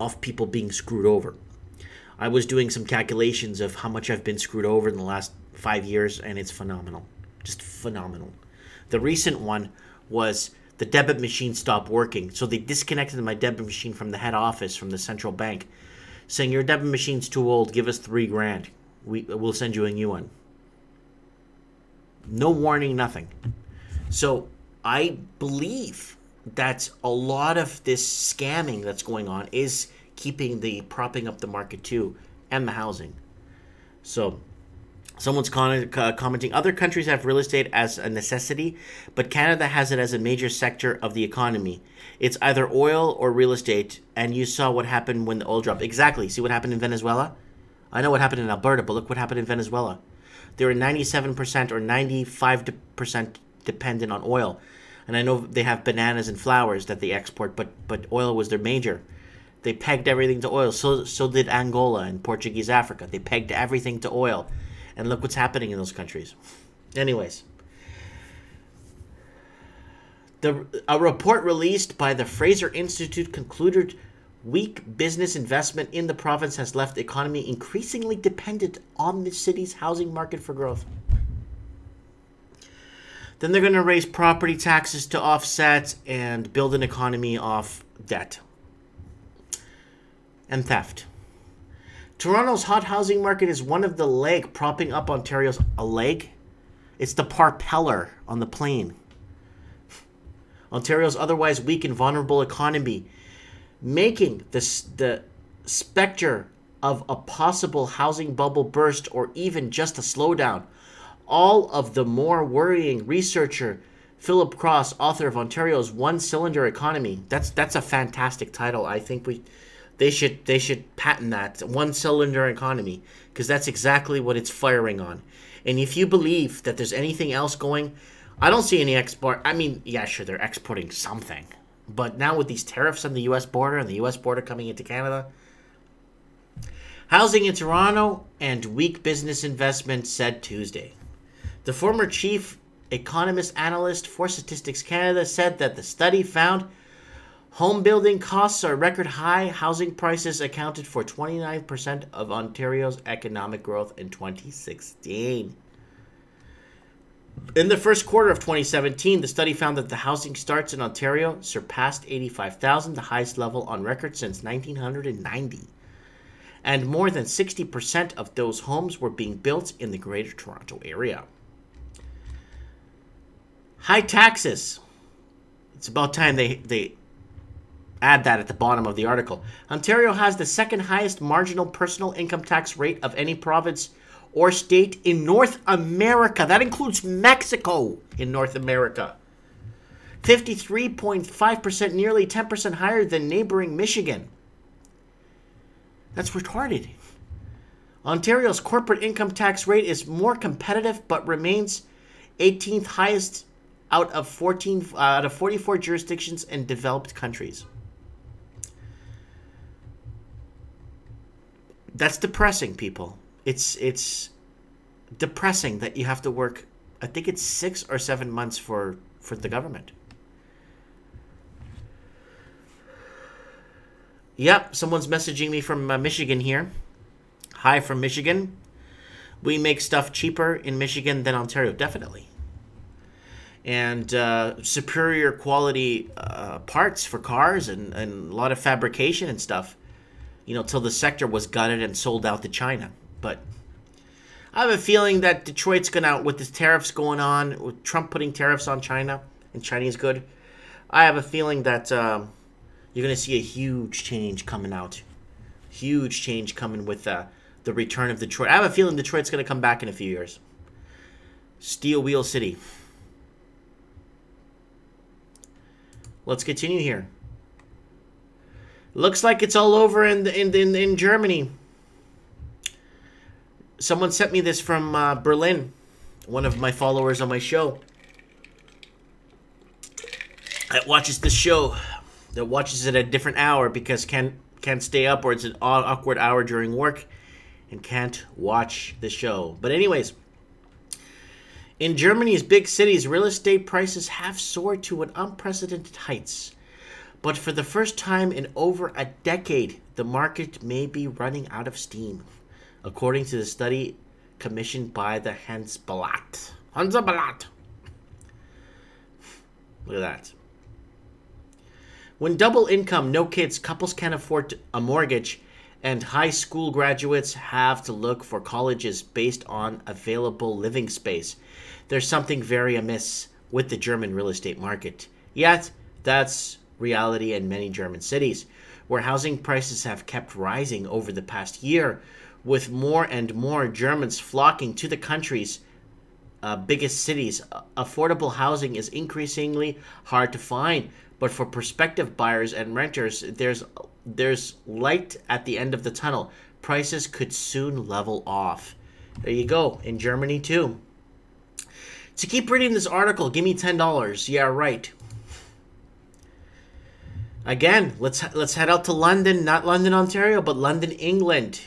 A: off people being screwed over. I was doing some calculations of how much I've been screwed over in the last 5 years, and it's phenomenal. Just phenomenal. The recent one was the debit machine stopped working. So they disconnected my debit machine from the head office, from the central bank, saying, your debit machine's too old, give us $3,000. We'll send you a new one. No warning, nothing. So I believe that a lot of this scamming that's going on is propping up the market too, and the housing. So someone's commenting, other countries have real estate as a necessity, but Canada has it as a major sector of the economy. It's either oil or real estate, and you saw what happened when the oil dropped. Exactly. See what happened in Venezuela? I know what happened in Alberta, but look what happened in Venezuela. They were 97% or 95% dependent on oil. And I know they have bananas and flowers that they export, but oil was their major. They pegged everything to oil. So did Angola and Portuguese Africa. They pegged everything to oil. And look what's happening in those countries. Anyways. A report released by the Fraser Institute concluded weak business investment in the province has left the economy increasingly dependent on the city's housing market for growth. Then they're going to raise property taxes to offset and build an economy off debt and theft. Toronto's hot housing market is one of the leg propping up Ontario's a leg. It's the propeller on the plane. Ontario's otherwise weak and vulnerable economy, making the specter of a possible housing bubble burst or even just a slowdown all of the more worrying. Researcher Philip Cross, author of Ontario's One-Cylinder Economy. That's a fantastic title. I think they should patent that, One-Cylinder Economy, because that's exactly what it's firing on. And if you believe that there's anything else going, I don't see any export. I mean, yeah, sure, they're exporting something. But now with these tariffs on the U.S. border and the U.S. border coming into Canada, housing in Toronto and weak business investment, said Tuesday. The former chief economist analyst for Statistics Canada said that the study found home building costs are record high. Housing prices accounted for 29% of Ontario's economic growth in 2016. In the first quarter of 2017, the study found that the housing starts in Ontario surpassed 85,000, the highest level on record since 1990. And more than 60% of those homes were being built in the Greater Toronto Area. High taxes. It's about time they add that at the bottom of the article. Ontario has the second highest marginal personal income tax rate of any province or state in North America. That includes Mexico in North America. 53.5%, nearly 10% higher than neighboring Michigan. That's retarded. Ontario's corporate income tax rate is more competitive but remains 18th highest out of 44 jurisdictions in developed countries. That's depressing, people. It's depressing that you have to work, I think it's 6 or 7 months for the government. Yep, someone's messaging me from Michigan here. Hi from Michigan. We make stuff cheaper in Michigan than Ontario, definitely. And superior quality parts for cars and a lot of fabrication and stuff, you know, till the sector was gutted and sold out to China. But I have a feeling that Detroit's gonna, with the tariffs going on, with Trump putting tariffs on China and Chinese good, I have a feeling that you're gonna see a huge change coming out. Huge change coming with the return of Detroit. I have a feeling Detroit's gonna come back in a few years. Steel Wheel City. Let's continue here. Looks like it's all over in Germany. Someone sent me this from Berlin, one of my followers on my show that watches this show, that watches it at a different hour because can't stay up, or it's an awkward hour during work and can't watch the show. But anyways, in Germany's big cities, real estate prices have soared to an unprecedented heights. But for the first time in over a decade, the market may be running out of steam, according to the study commissioned by the Hansblatt. Look at that. When double income, no kids, couples can't afford a mortgage, and high school graduates have to look for colleges based on available living space, there's something very amiss with the German real estate market. Yet, that's reality in many German cities, where housing prices have kept rising over the past year, with more and more Germans flocking to the country's biggest cities. Affordable housing is increasingly hard to find, but for prospective buyers and renters, there's light at the end of the tunnel. Prices could soon level off. There you go, in Germany too. To keep reading this article, give me $10. Yeah, right. Again, let's head out to London, not London, Ontario, but London, England.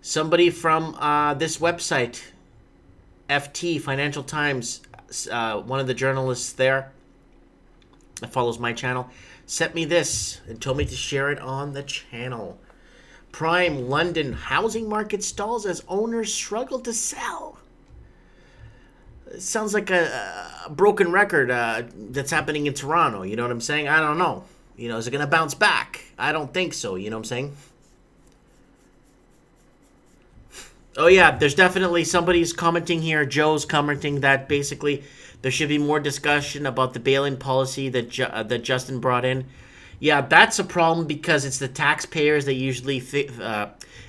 A: Somebody from this website, FT, Financial Times, one of the journalists there that follows my channel, sent me this and told me to share it on the channel. Prime London housing market stalls as owners struggle to sell. It sounds like a broken record that's happening in Toronto. You know what I'm saying? I don't know. You know, is it going to bounce back? I don't think so. You know what I'm saying? Oh, yeah. There's definitely somebody's commenting here. Joe's commenting that basically there should be more discussion about the bail-in policy that Justin brought in. Yeah, that's a problem because it's the taxpayers that usually...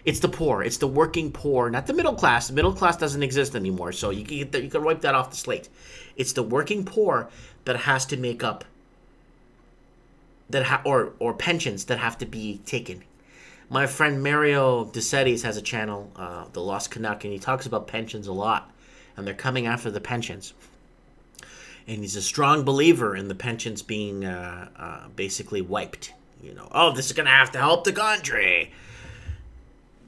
A: it's the poor. It's the working poor, not the middle class. The middle class doesn't exist anymore, so you can wipe that off the slate. It's the working poor that has to make up... or pensions that have to be taken. My friend Mario DeSetis has a channel, The Lost Canuck, and he talks about pensions a lot, and they're coming after the pensions. And he's a strong believer in the pensions being basically wiped. You know, oh, this is going to have to help the country.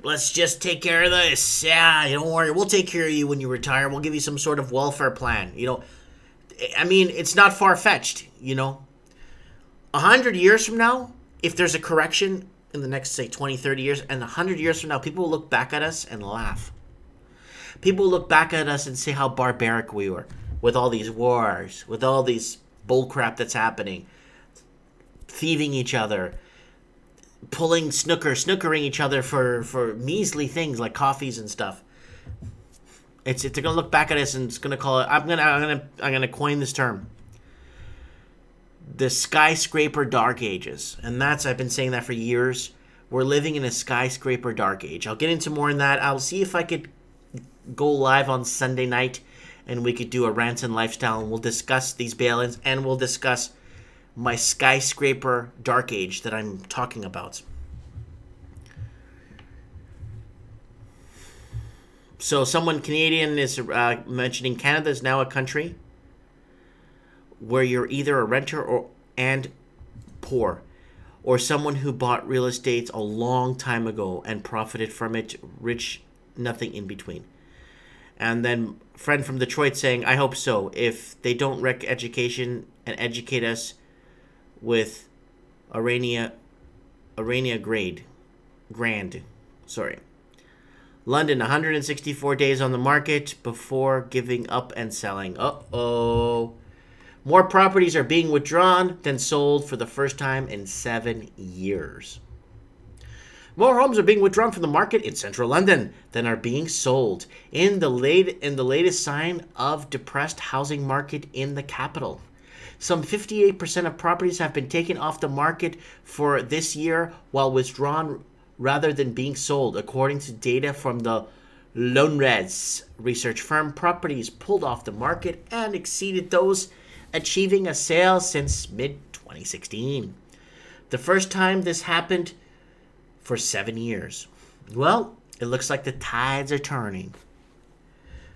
A: Let's just take care of this. Yeah, don't worry. We'll take care of you when you retire. We'll give you some sort of welfare plan. You know, I mean, it's not far-fetched, you know. 100 years from now, if there's a correction in the next, say, 20, 30 years, and 100 years from now, people will look back at us and laugh. People will look back at us and say how barbaric we were with all these wars, with all these bullcrap that's happening, thieving each other, snookering each other for measly things like coffees and stuff. They're gonna look back at us and it's gonna call it. I'm gonna coin this term. The skyscraper dark ages. And I've been saying that for years. We're living in a skyscraper dark age. I'll get into more in that. I'll see if I could go live on Sunday night and we could do a rant and lifestyle and we'll discuss these bail-ins and we'll discuss my skyscraper dark age that I'm talking about. So someone Canadian is mentioning Canada is now a country where you're either a renter and poor, or someone who bought real estate a long time ago and profited from it, rich, nothing in between. And then friend from Detroit saying, I hope so. If they don't wreck education and educate us with Arania Grand. Sorry. London, 164 days on the market before giving up and selling. Uh-oh. More properties are being withdrawn than sold for the first time in 7 years. More homes are being withdrawn from the market in central London than are being sold in the latest sign of depressed housing market in the capital. Some 58% of properties have been taken off the market for this year while withdrawn rather than being sold, according to data from the LoanRes research firm. Properties pulled off the market and exceeded those achieving a sale since mid-2016. The first time this happened for 7 years. Well, It looks like the tides are turning.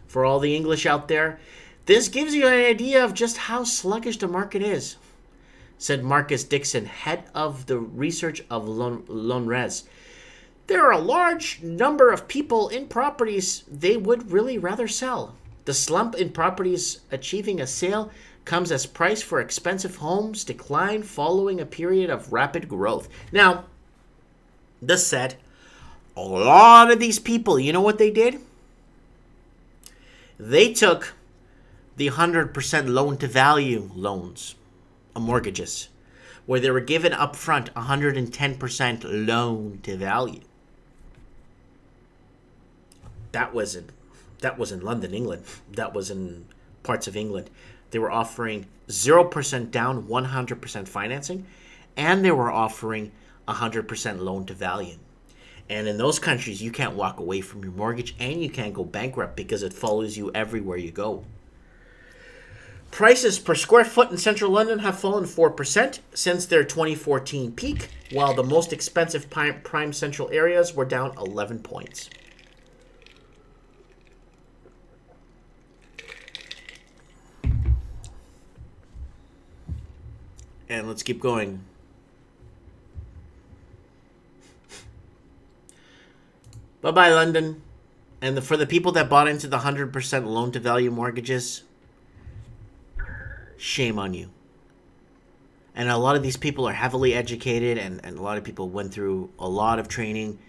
A: For all the English out there, this gives you an idea of just how sluggish the market is, said Marcus Dixon, head of the research of Lonres. There are a large number of people in properties they would really rather sell. The slump in properties achieving a sale comes as price for expensive homes decline following a period of rapid growth. Now, this said, a lot of these people, you know what they did? They took the 100% loan-to-value loans, mortgages, where they were given upfront 110% loan-to-value. That was in London, England. That was in parts of England. They were offering 0% down, 100% financing, and they were offering 100% loan-to-value. And in those countries, you can't walk away from your mortgage and you can't go bankrupt because it follows you everywhere you go. Prices per square foot in central London have fallen 4% since their 2014 peak, while the most expensive prime central areas were down 11 points. And let's keep going. Bye-bye, London. And for the people that bought into the 100% loan-to-value mortgages, shame on you. And a lot of these people are heavily educated, and a lot of people went through a lot of training.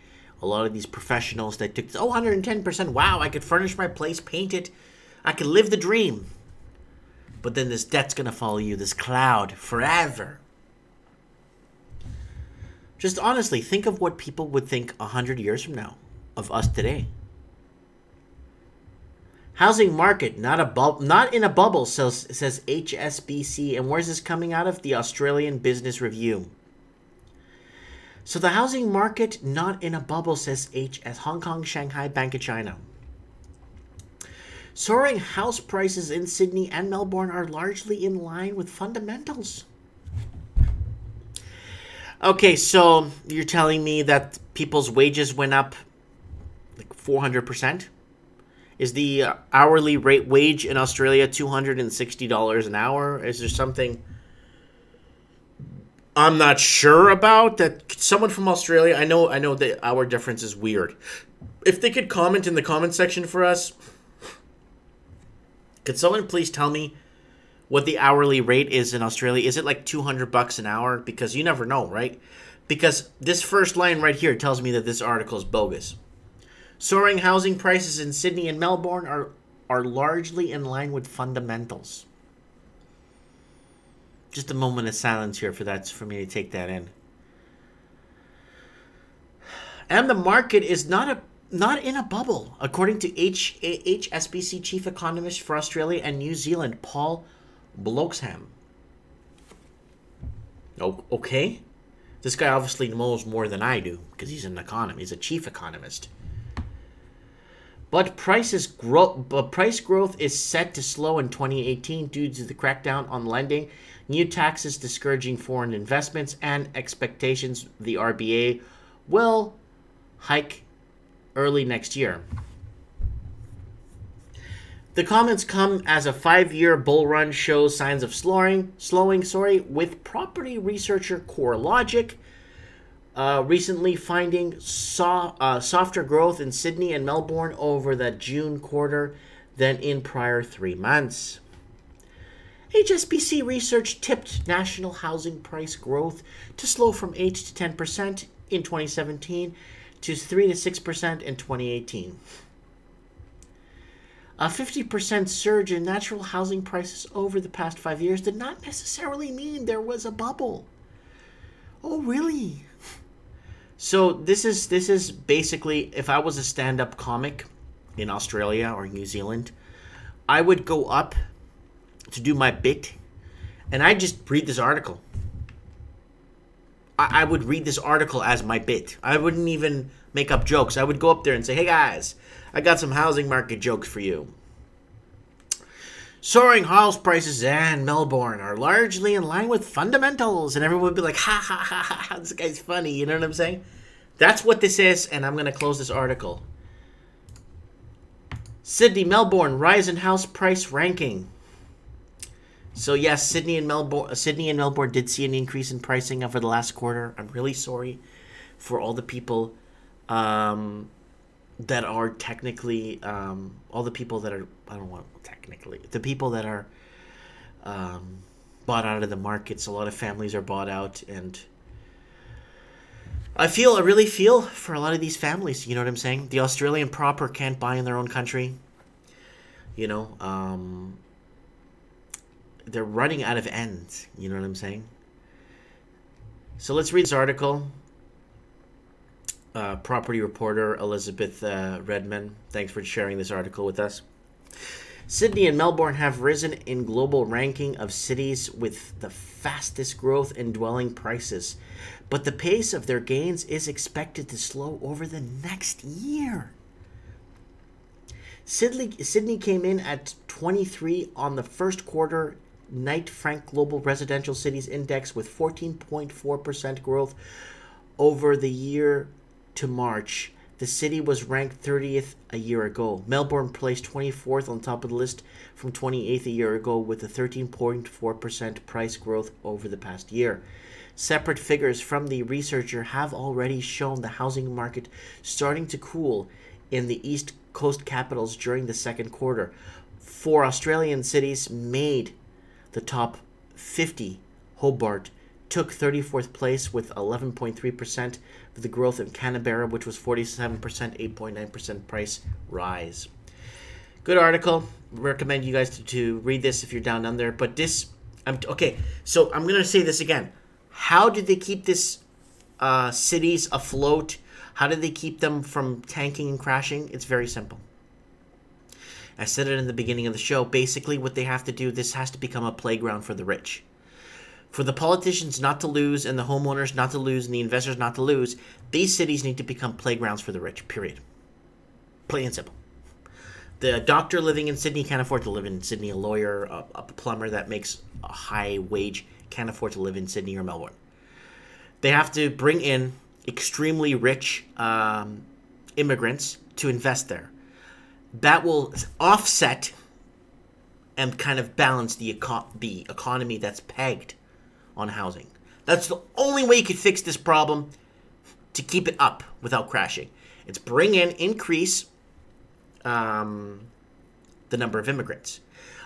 A: A lot of these professionals that took, 110%, wow, I could furnish my place, paint it. I could live the dream. But then this debt's going to follow you, this cloud, forever. Just honestly, think of what people would think 100 years from now of us today. Housing market, not in a bubble, says HSBC. And where's this coming out of? The Australian Business Review. So the housing market, not in a bubble, says Hong Kong, Shanghai, Bank of China. Soaring house prices in Sydney and Melbourne are largely in line with fundamentals. Okay, so you're telling me that people's wages went up like 400%? Is the hourly rate wage in Australia $260 an hour? Is there something I'm not sure about that someone from Australia, I know that our difference is weird. If they could comment in the comment section for us, could someone please tell me what the hourly rate is in Australia? Is it like $200 an hour? Because you never know, right? Because this first line right here tells me that this article is bogus. Soaring housing prices in Sydney and Melbourne are largely in line with fundamentals. Just a moment of silence here for me to take that in. And the market is not in a bubble, according to HSBC chief economist for Australia and New Zealand, Paul Bloxham. Oh, okay. This guy obviously knows more than I do because he's an economist. He's a chief economist. But price growth is set to slow in 2018 due to the crackdown on lending, new taxes discouraging foreign investments, and expectations the RBA will hike early next year. The comments come as a 5-year bull run shows signs of slowing, with property researcher CoreLogic recently finding softer growth in Sydney and Melbourne over the June quarter than in prior 3 months. HSBC research tipped national housing price growth to slow from 8 to 10% in 2017 to 3 to 6% in 2018. A 50% surge in natural housing prices over the past 5 years did not necessarily mean there was a bubble. Oh, really? So this is basically, if I was a stand-up comic in Australia or New Zealand, I would go up to do my bit, and I'd just read this article. I would read this article as my bit. I wouldn't even make up jokes. I would go up there and say, hey guys, I got some housing market jokes for you. Soaring house prices in Melbourne are largely in line with fundamentals. And everyone would be like, ha ha ha ha, this guy's funny. You know what I'm saying? That's what this is, and I'm going to close this article. Sydney, Melbourne, rise in house price ranking. So yes, Sydney and Melbourne did see an increase in pricing over the last quarter. I'm really sorry for all the people that are technically, all the people that are, I don't want technically, the people that are bought out of the markets. A lot of families are bought out, and I really feel for a lot of these families. You know what I'm saying? The Australian proper can't buy in their own country. You know, they're running out of ends. You know what I'm saying? So let's read this article. Property reporter Elizabeth Redman, thanks for sharing this article with us. Sydney and Melbourne have risen in global ranking of cities with the fastest growth in dwelling prices, but the pace of their gains is expected to slow over the next year. Sydney came in at 23 on the first quarter Knight Frank Global Residential Cities Index with 14.4% growth over the year to March. The city was ranked 30th a year ago. Melbourne placed 24th on top of the list from 28th a year ago with a 13.4% price growth over the past year. Separate figures from the researcher have already shown the housing market starting to cool in the East Coast capitals during the second quarter. 4 Australian cities made the top 50. Hobart took 34th place with 11.3% of the growth in Canberra, which was 47%, 8.9% price rise. Good article. Recommend you guys to read this if you're down under. But this, okay, so I'm going to say this again. How did they keep this cities afloat? How did they keep them from tanking and crashing? It's very simple. I said it in the beginning of the show. Basically, what they have to do, this has to become a playground for the rich. For the politicians not to lose and the homeowners not to lose and the investors not to lose, these cities need to become playgrounds for the rich, period. Plain and simple. The doctor living in Sydney can't afford to live in Sydney. A lawyer, a plumber that makes a high wage can't afford to live in Sydney or Melbourne. They have to bring in extremely rich immigrants to invest there. That will offset and kind of balance the economy that's pegged on housing. That's the only way you could fix this problem to keep it up without crashing. It's increase the number of immigrants.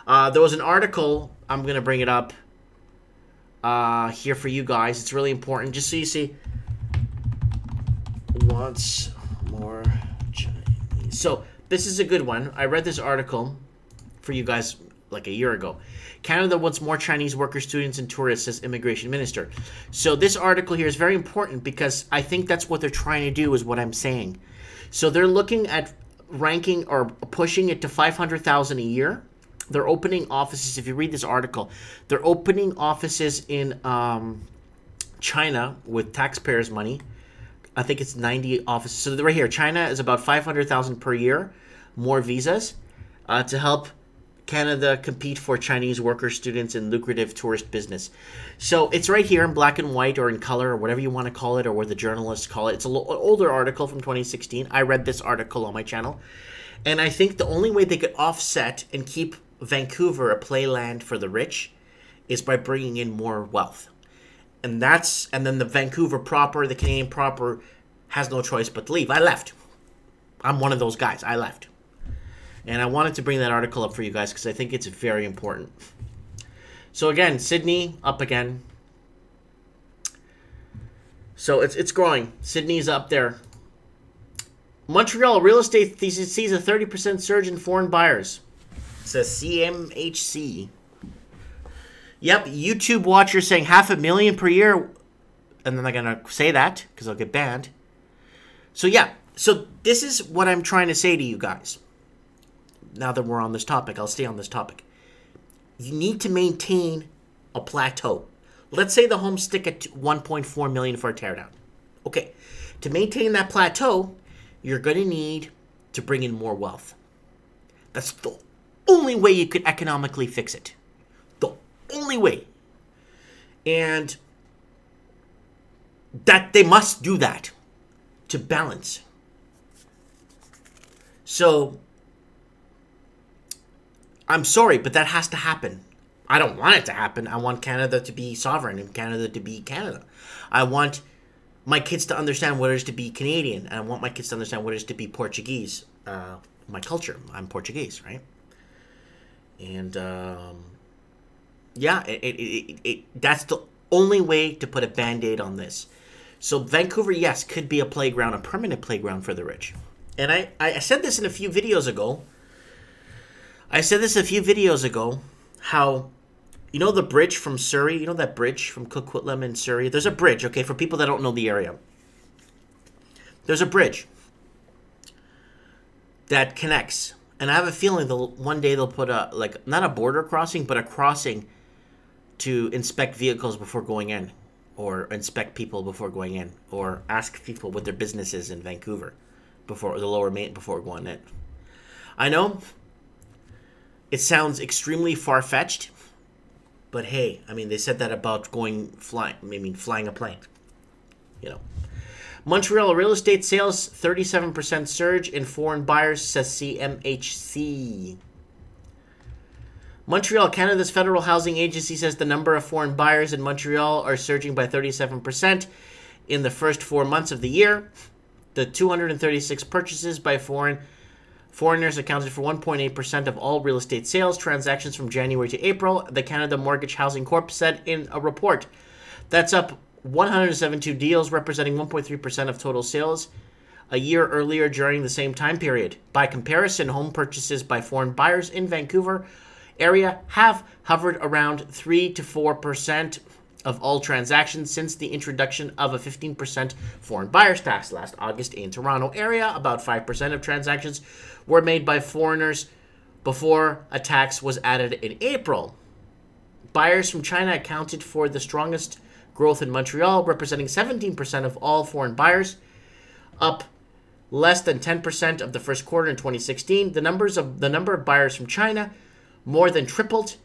A: There was an article, I'm going to bring it up here for you guys. It's really important, just so you see. Wants more Chinese. So this is a good one. I read this article for you guys like a year ago. Canada wants more Chinese workers, students, and tourists, says immigration minister. So this article here is very important because I think that's what they're trying to do, is what I'm saying. So they're looking at ranking or pushing it to 500,000 a year. They're opening offices. If you read this article, they're opening offices in China with taxpayers' money. I think it's 90 offices. So right here, China is about 500,000 per year, more visas to help Canada compete for Chinese workers, students, and lucrative tourist business. So it's right here in black and white or in color or whatever you want to call it, or what the journalists call it. It's an older article from 2016. I read this article on my channel. And I think the only way they could offset and keep Vancouver a playland for the rich is by bringing in more wealth. And then the Vancouver proper, the Canadian proper, has no choice but to leave. I left. I'm one of those guys. I left. And I wanted to bring that article up for you guys because I think it's very important. So again, Sydney up again. So it's growing. Sydney's up there. Montreal real estate sees a 30% surge in foreign buyers. It says CMHC. Yep, YouTube watchers saying 500,000 per year. And then they're going to say that because they'll get banned. So yeah, so this is what I'm trying to say to you guys. Now that we're on this topic, I'll stay on this topic. You need to maintain a plateau. Let's say the homes stick at 1.4 million for a teardown. Okay, to maintain that plateau, you're going to need to bring in more wealth. That's the only way you could economically fix it. The only way. And that they must do that to balance. So, I'm sorry, but that has to happen. I don't want it to happen. I want Canada to be sovereign and Canada to be Canada. I want my kids to understand what it is to be Canadian. And I want my kids to understand what it is to be Portuguese. My culture. I'm Portuguese, right? And, yeah, that's the only way to put a Band-Aid on this. So Vancouver, yes, could be a playground, a permanent playground for the rich. And I said this in a few videos ago. How, you know the bridge from Surrey? You know that bridge from Coquitlam in Surrey? There's a bridge, okay, for people that don't know the area. There's a bridge that connects. And I have a feeling one day they'll put a, like, not a border crossing, but a crossing to inspect vehicles before going in. Or inspect people before going in. Or ask people what their business is in Vancouver before the lower main before going in. I know it sounds extremely far-fetched, but hey, I mean, they said that about flying a plane, you know. Montreal real estate sales, 37% surge in foreign buyers, says CMHC. Montreal, Canada's federal housing agency, says the number of foreign buyers in Montreal are surging by 37% in the first 4 months of the year. The 236 purchases by foreigners accounted for 1.8% of all real estate sales transactions from January to April, the Canada Mortgage Housing Corp said in a report. That's up 172 deals, representing 1.3% of total sales a year earlier during the same time period. By comparison, home purchases by foreign buyers in Vancouver area have hovered around 3 to 4% of all transactions since the introduction of a 15% foreign buyers tax last August in Toronto area. About 5% of transactions were made by foreigners before a tax was added in April. Buyers from China accounted for the strongest growth in Montreal, representing 17% of all foreign buyers, up less than 10% of the first quarter in 2016. The number of buyers from China more than tripled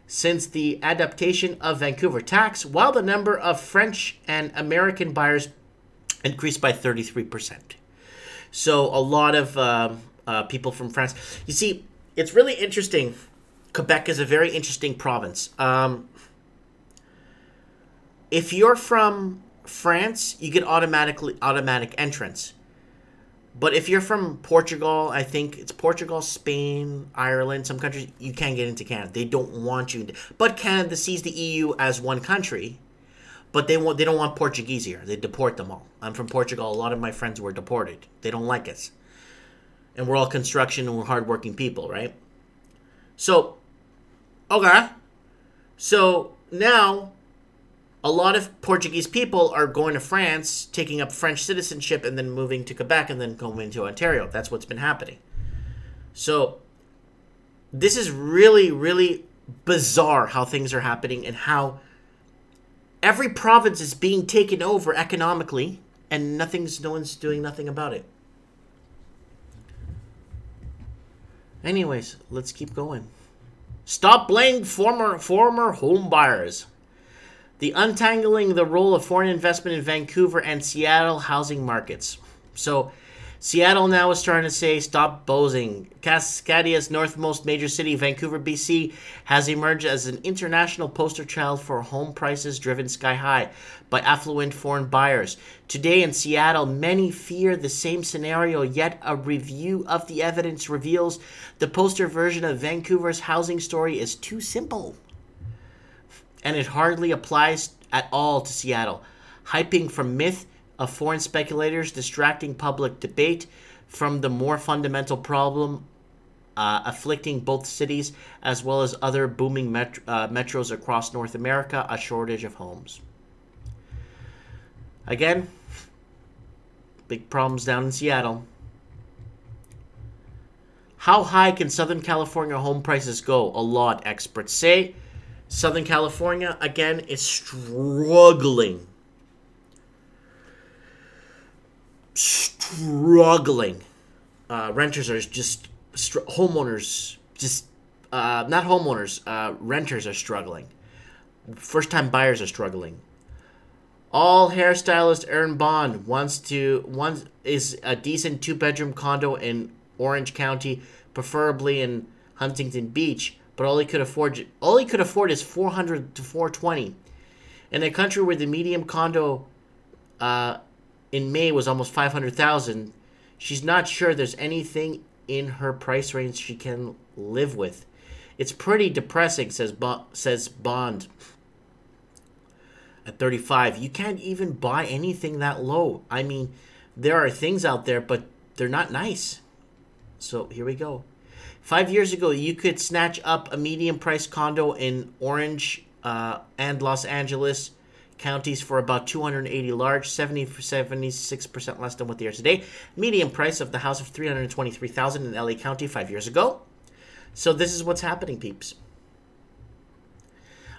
A: since the adaptation of Vancouver tax, while the number of French and American buyers increased by 33%. So a lot of people from France. You see, it's really interesting. Quebec is a very interesting province. If you're from France, you get automatic entrance. But if you're from Portugal, I think it's Portugal, Spain, Ireland, some countries, you can't get into Canada. They don't want you. But Canada sees the EU as one country, but they don't want Portuguese here. They deport them all. I'm from Portugal. A lot of my friends were deported. They don't like us. And we're all construction and we're hardworking people, right? So, okay. So now a lot of Portuguese people are going to France, taking up French citizenship, and then moving to Quebec, and then going to Ontario. That's what's been happening. So this is really, really bizarre how things are happening and how every province is being taken over economically, and no one's doing nothing about it. Anyways, let's keep going. Stop blaming former home buyers. The untangling the role of foreign investment in Vancouver and Seattle housing markets. So Seattle now is starting to say, stop boasting. Cascadia's northmost major city, Vancouver, BC, has emerged as an international poster child for home prices driven sky high by affluent foreign buyers. Today in Seattle, many fear the same scenario, yet a review of the evidence reveals the poster version of Vancouver's housing story is too simple. And it hardly applies at all to Seattle. Hyping from myth of foreign speculators, distracting public debate from the more fundamental problem afflicting both cities as well as other booming metros across North America, a shortage of homes. Again, big problems down in Seattle. How high can Southern California home prices go? A lot, experts say. Southern California, again, is struggling. Renters are just, homeowners, just, not homeowners, renters are struggling. First-time buyers are struggling. All hairstylist Aaron Bond wants is a decent 2-bedroom condo in Orange County, preferably in Huntington Beach, but all he could afford is 400 to 420. In a country where the median condo in May was almost 500,000, she's not sure there's anything in her price range she can live with. It's pretty depressing, says Bond. At 35, you can't even buy anything that low. I mean, there are things out there, but they're not nice. So here we go. 5 years ago, you could snatch up a medium-priced condo in Orange and Los Angeles counties for about 280 large, 76% less than what they are today. Median price of the house of 323,000 in LA County 5 years ago. So this is what's happening, peeps.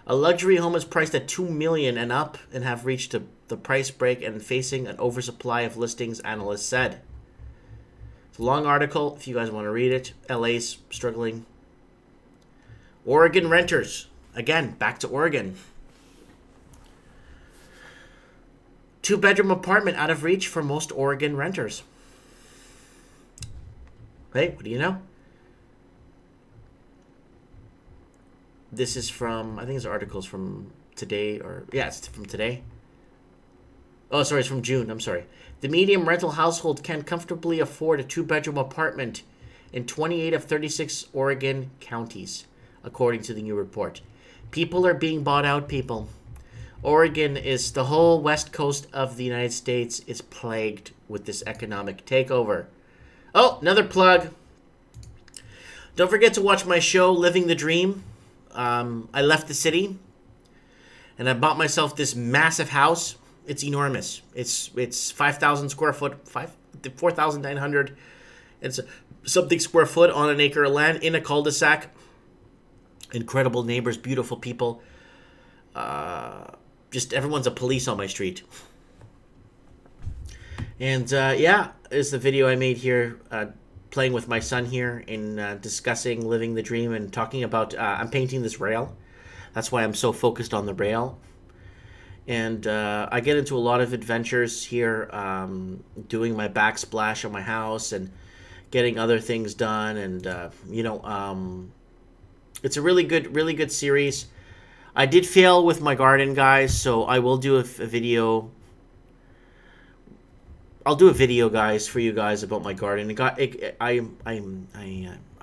A: A luxury home is priced at $2 million and up and have reached the price break and facing an oversupply of listings, analysts said. It's a long article if you guys want to read it. LA's struggling. Oregon renters. Again, back to Oregon. 2-bedroom apartment out of reach for most Oregon renters. Hey, what do you know? This is from, I think this article's from today, or, yeah, it's from today. Oh, sorry, it's from June, I'm sorry. The median rental household can comfortably afford a 2-bedroom apartment in 28 of 36 Oregon counties, according to the new report. People are being bought out, people. Oregon is, the whole west coast of the United States is plagued with this economic takeover. Oh, another plug. Don't forget to watch my show, Living the Dream. I left the city and I bought myself this massive house. It's enormous. It's 5,000 square foot, 4,900 and something square foot on an acre of land in a cul-de-sac. Incredible neighbors, beautiful people. Just everyone's a police on my street. And yeah, is the video I made here, playing with my son here in discussing living the dream and talking about, I'm painting this rail. That's why I'm so focused on the rail. And I get into a lot of adventures here, doing my backsplash on my house and getting other things done. And, you know, it's a really good series. I did fail with my garden, guys, so I will do a video. I'll do a video, guys, for you guys about my garden. I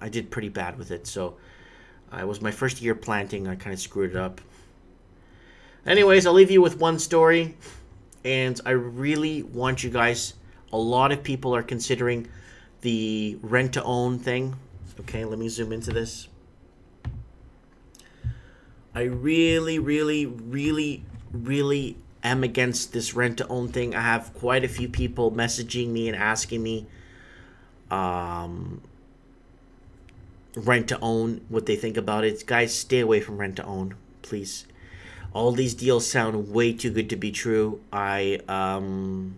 A: did pretty bad with it, so it was my first year planting. I kind of screwed it up. Anyways, I'll leave you with one story, and I really want you guys. A lot of people are considering the rent-to-own thing. Okay, let me zoom into this. I really am against this rent-to-own thing. I have quite a few people messaging me and asking me rent-to-own, what they think about it. Guys, stay away from rent-to-own, please. All these deals sound way too good to be true. I'm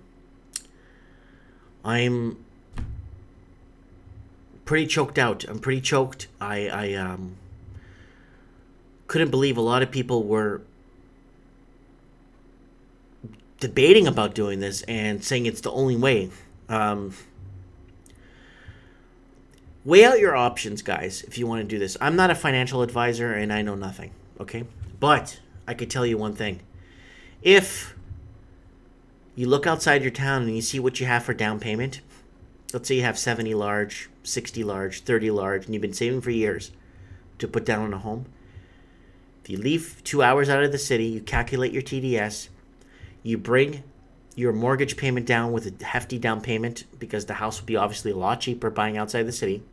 A: pretty choked out. I'm pretty choked. I couldn't believe a lot of people were debating about doing this and saying it's the only way. Weigh out your options, guys, if you want to do this. I'm not a financial advisor and I know nothing, okay? But I could tell you one thing. If you look outside your town and you see what you have for down payment, let's say you have 70 large, 60 large, 30 large, and you've been saving for years to put down on a home. If you leave 2 hours out of the city, you calculate your TDS, you bring your mortgage payment down with a hefty down payment because the house will be obviously a lot cheaper buying outside the city.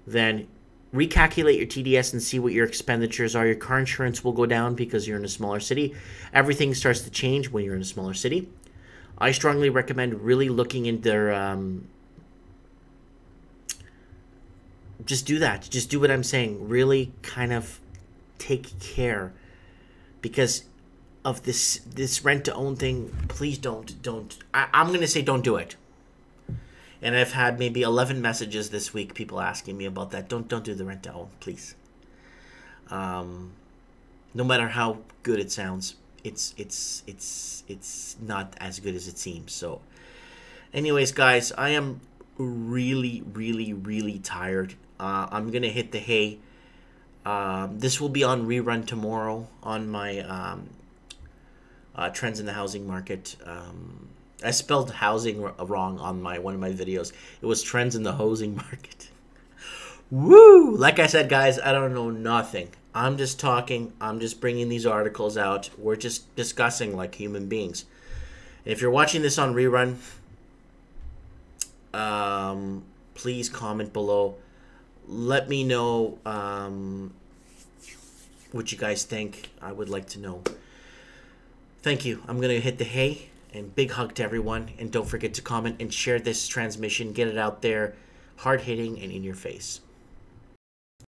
A: Then recalculate your TDS and see what your expenditures are. Your car insurance will go down because you're in a smaller city. Everything starts to change when you're in a smaller city. I strongly recommend really looking into their... just do that. Just do what I'm saying. Really kind of take care. Because of this rent-to-own thing, please don't. I'm going to say don't do it. And I've had maybe 11 messages this week, people asking me about that. Don't do the rent-to-own, please. No matter how good it sounds. it's not as good as it seems. So anyways, guys, I am really tired. I'm gonna hit the hay. This will be on rerun tomorrow on my trends in the housing market. I spelled housing wrong on one of my videos. It was trends in the housing market. Woo! Like I said, guys, I don't know nothing. I'm just talking. I'm just bringing these articles out. We're just discussing like human beings. And if you're watching this on rerun, please comment below. Let me know what you guys think. I would like to know. Thank you. I'm going to hit the hay. And big hug to everyone. And don't forget to comment and share this transmission. Get it out there. Hard-hitting and in your face.